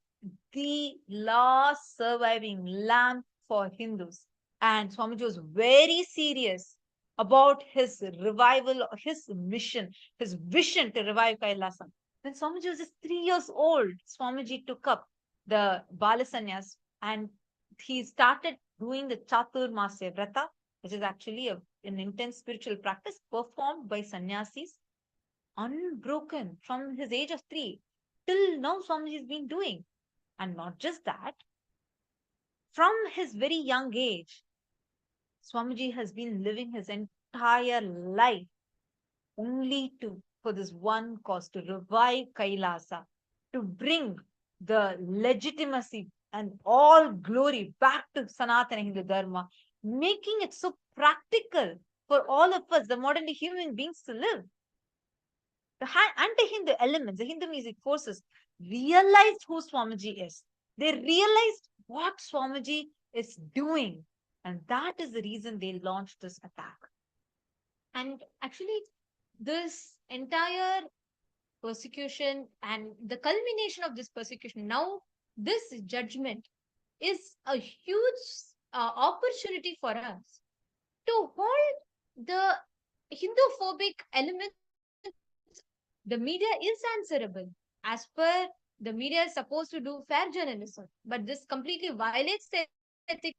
the last surviving lamp for Hindus. And Swamiji was very serious about his revival, his mission, his vision to revive Kailasa. When Swamiji was just 3 years old, Swamiji took up the Balasanyas and he started doing the Chatur Masya Vrata, which is actually an intense spiritual practice performed by sannyasis, unbroken from his age of 3 till now. Swamiji has been doing. And not just that, from his very young age, Swamiji has been living his entire life only for this one cause, to revive Kailasa, to bring the legitimacy and all glory back to Sanatana Hindu Dharma, making it so practical for all of us, the modern day human beings, to live. The anti-Hindu elements, the Hindu music forces, realized who Swamiji is. They realized what Swamiji is doing. And that is the reason they launched this attack. And actually, this entire persecution and the culmination of this persecution, now this judgment is a huge opportunity for us to hold the Hindu-phobic elements. The media is answerable. As per the media is supposed to do fair journalism, but this completely violates the ethics.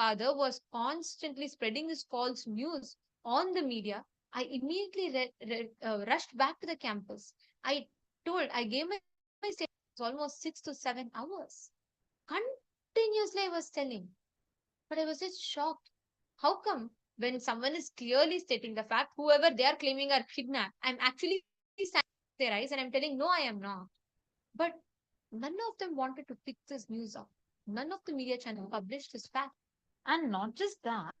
father was constantly spreading this false news on the media, I immediately rushed back to the campus. I gave my statement almost 6 to 7 hours. Continuously, I was telling, but I was just shocked. How come when someone is clearly stating the fact, whoever they are claiming are kidnapped, I'm actually standing with their eyes and I'm telling, no, I am not. But none of them wanted to pick this news up. None of the media channel published this fact. And not just that,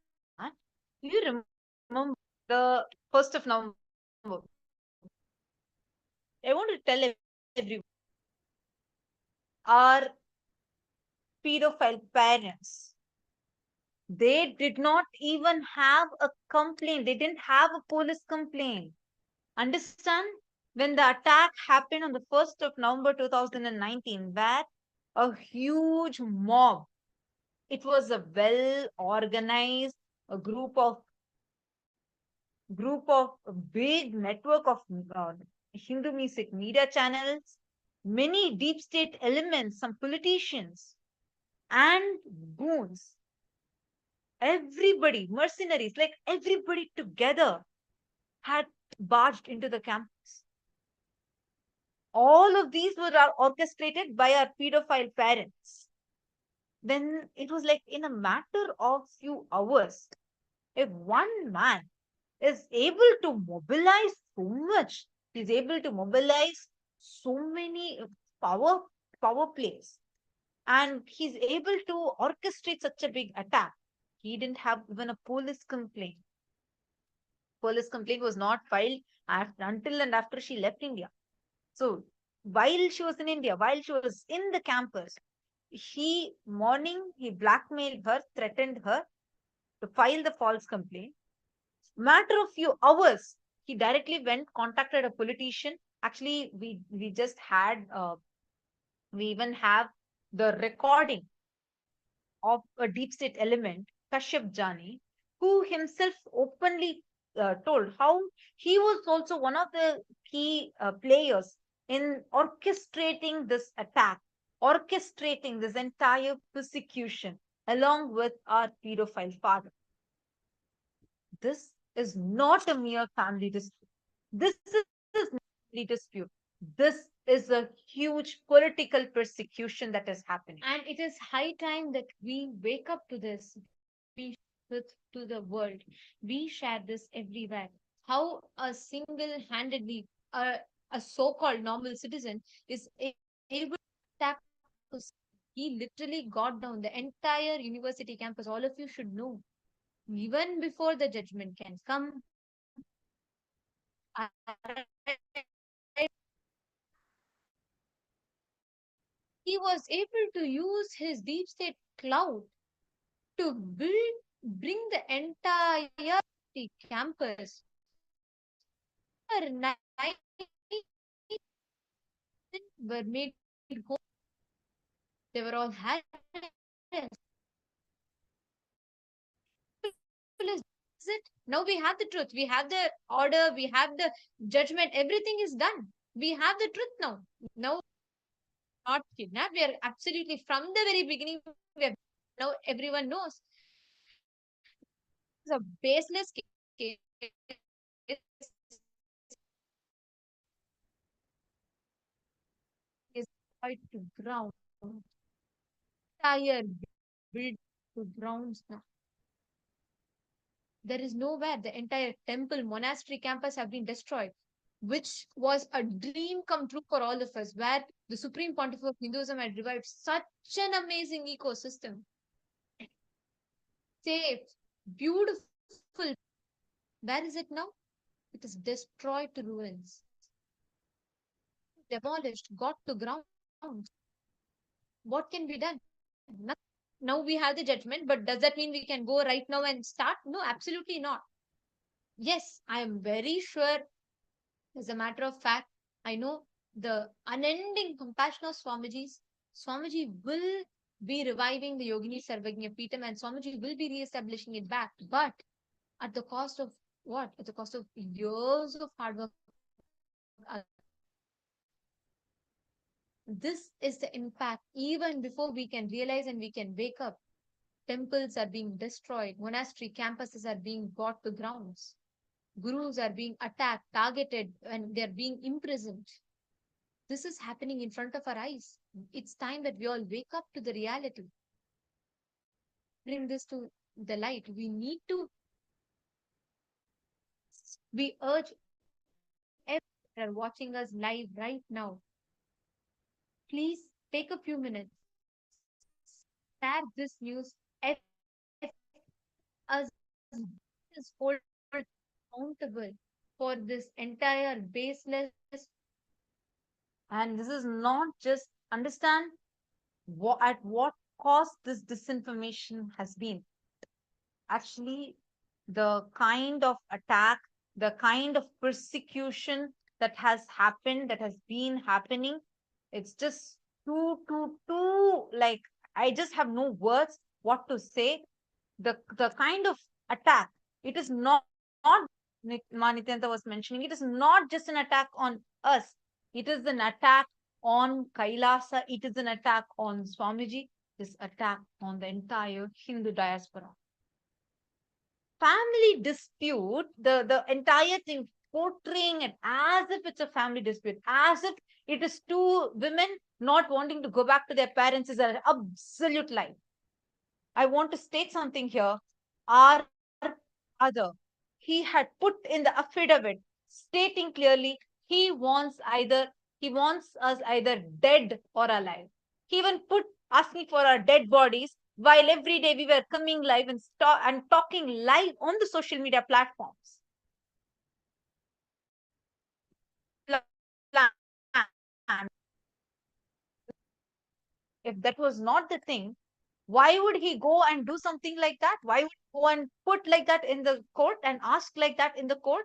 you remember the 1st of November. I want to tell everyone, our pedophile parents, they did not even have a complaint. They didn't have a police complaint. Understand? When the attack happened on the 1st of November 2019, where a huge mob, it was a well organized a group of a big network of Hindu music media channels, many deep state elements, some politicians, and goons. Everybody, mercenaries, like everybody together had barged into the campus. All of these were orchestrated by our pedophile parents. Then it was like in a matter of few hours, if one man is able to mobilize so much, he's able to mobilize so many power plays, and he's able to orchestrate such a big attack. He didn't have even a police complaint. Police complaint was not filed until and after she left India. So while she was in India, while she was in the campus, he blackmailed her, threatened her to file the false complaint. Matter of few hours, he directly went, contacted a politician. Actually, we just had we even have the recording of a deep state element, Kashyap Jani, who himself openly told how he was also one of the key players in orchestrating this attack, orchestrating this entire persecution along with our pedophile father. This is not a mere family dispute. This is not a family dispute. This is a huge political persecution that is happening. And it is high time that we wake up to this. We share it to the world. We share this everywhere. How a single-handedly, a so-called normal citizen is able to attack. He literally got down the entire university campus. All of you should know. Even before the judgment can come, he was able to use his deep state cloud to bring the entire campus. Nine were made home. They were all had. It. Now we have the truth. We have the order. We have the judgment. Everything is done. We have the truth now. Now, not kidnapped. We are absolutely from the very beginning. We are, now everyone knows. It's a baseless case. Is quite to ground. Entire build to grounds now. There is nowhere. The entire temple, monastery campus have been destroyed, which was a dream come true for all of us, where the Supreme Pontiff of Hinduism had revived such an amazing ecosystem. Safe, beautiful. Where is it now? It is destroyed to ruins. Demolished, got to ground. What can be done? Nothing. Now we have the judgment, but does that mean we can go right now and start? No, absolutely not. Yes, I am very sure, as a matter of fact, I know the unending compassion of Swamiji's. Swamiji will be reviving the Yogini Sarvagnya Peetam and Swamiji will be re-establishing it back. But at the cost of what? At the cost of years of hard work. This is the impact even before we can realize and we can wake up. temples are being destroyed, monastery campuses are being brought to grounds, gurus are being attacked, targeted, and they're being imprisoned. This is happening in front of our eyes. It's time that we all wake up to the reality. Bring this to the light. We urge everyone that are watching us live right now. Please take a few minutes, share this news, us is hold accountable for this entire baseless. And this is not just understand at what cost this disinformation has been. Actually, the kind of attack, the kind of persecution that has happened, that has been happening, it's just too, like, I just have no words what to say. The kind of attack, it is not Nithyananda was mentioning, it is not just an attack on us, it is an attack on Kailasa, it is an attack on Swamiji, this attack on the entire Hindu diaspora. Family dispute, the entire thing, portraying it as if it's a family dispute, as if it is two women not wanting to go back to their parents, is an absolute lie. I want to state something here. Our father, he had put in the affidavit stating clearly he wants us either dead or alive. He even put asking for our dead bodies, while every day we were coming live and talking live on the social media platforms. If that was not the thing, why would he go and do something like that? Why would he go and put like that in the court and ask like that in the court?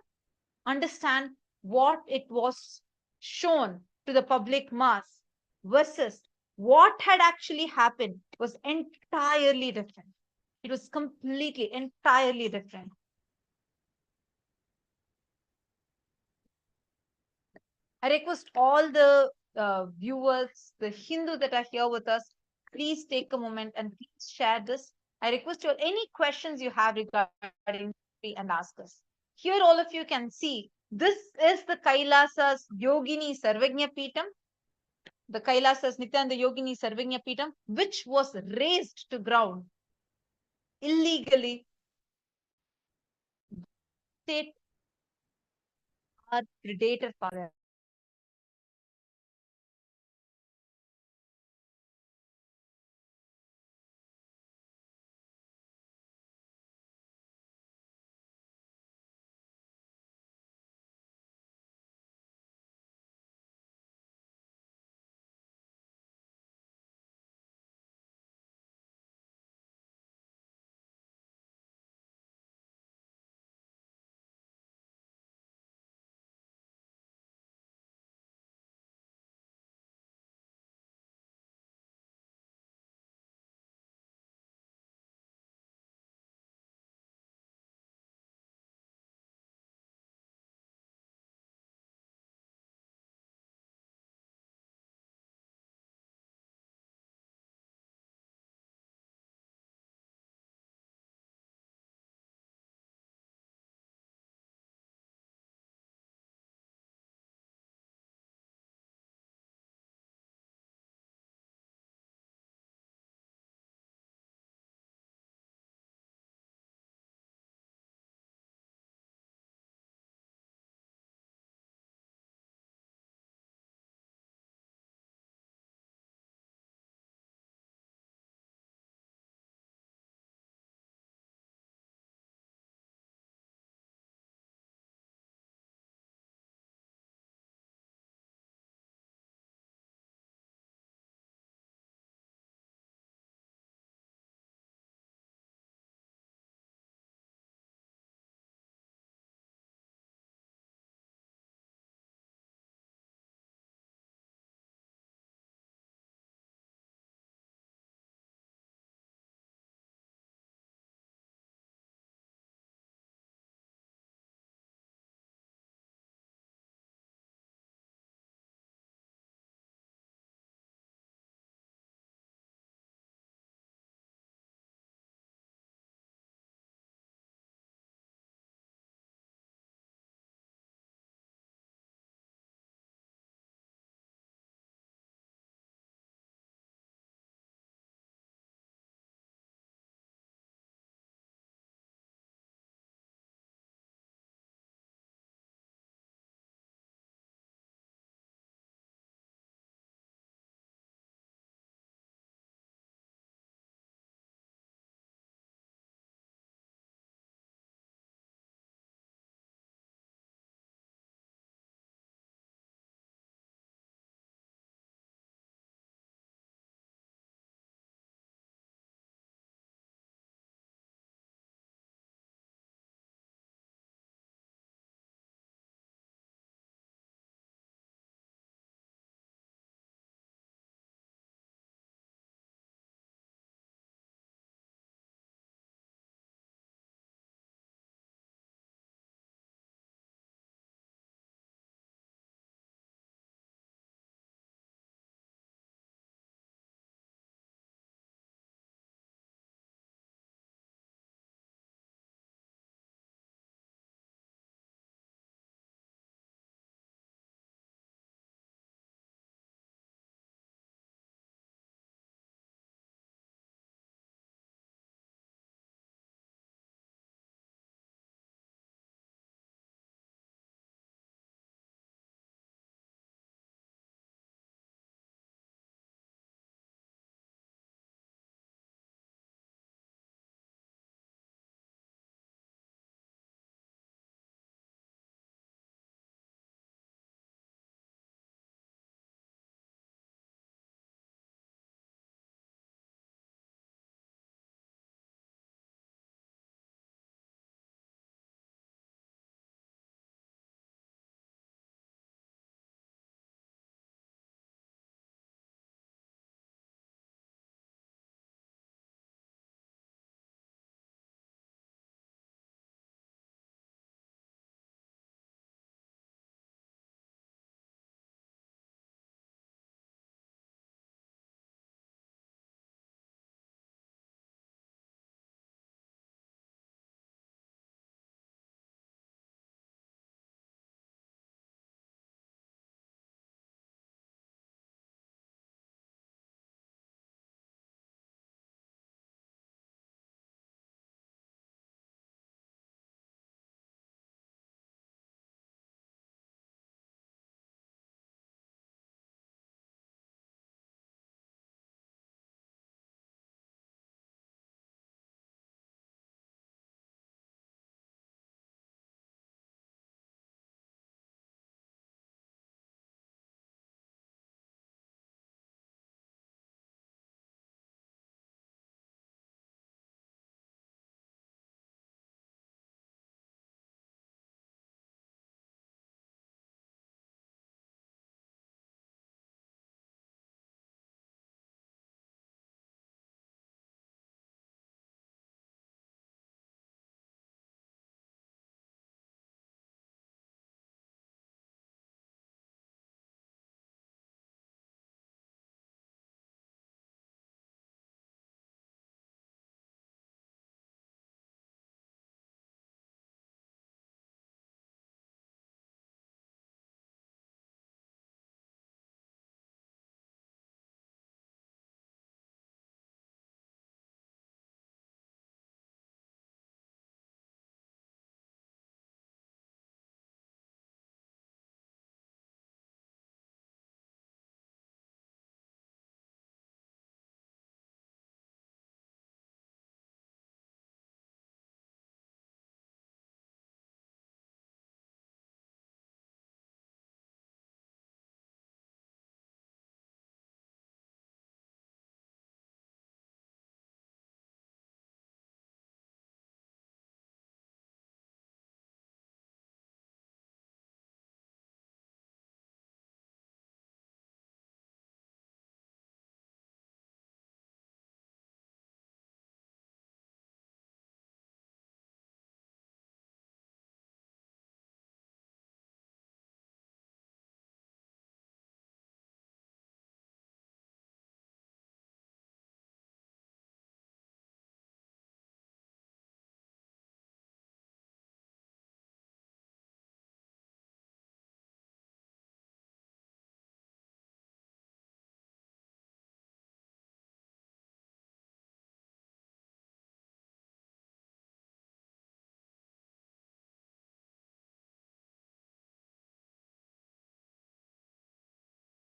Understand what it was shown to the public mass versus what had actually happened was entirely different. It was completely, entirely different. I request all the viewers, the Hindu that are here with us, please take a moment and please share this. I request you any questions you have regarding and ask us. Here, all of you can see this is the Kailasa's Yogini Sarvagnya Peetam, the Kailasa's Nithyananda Yogini Sarvagnya Peetam, which was razed to ground illegally. State are predator power.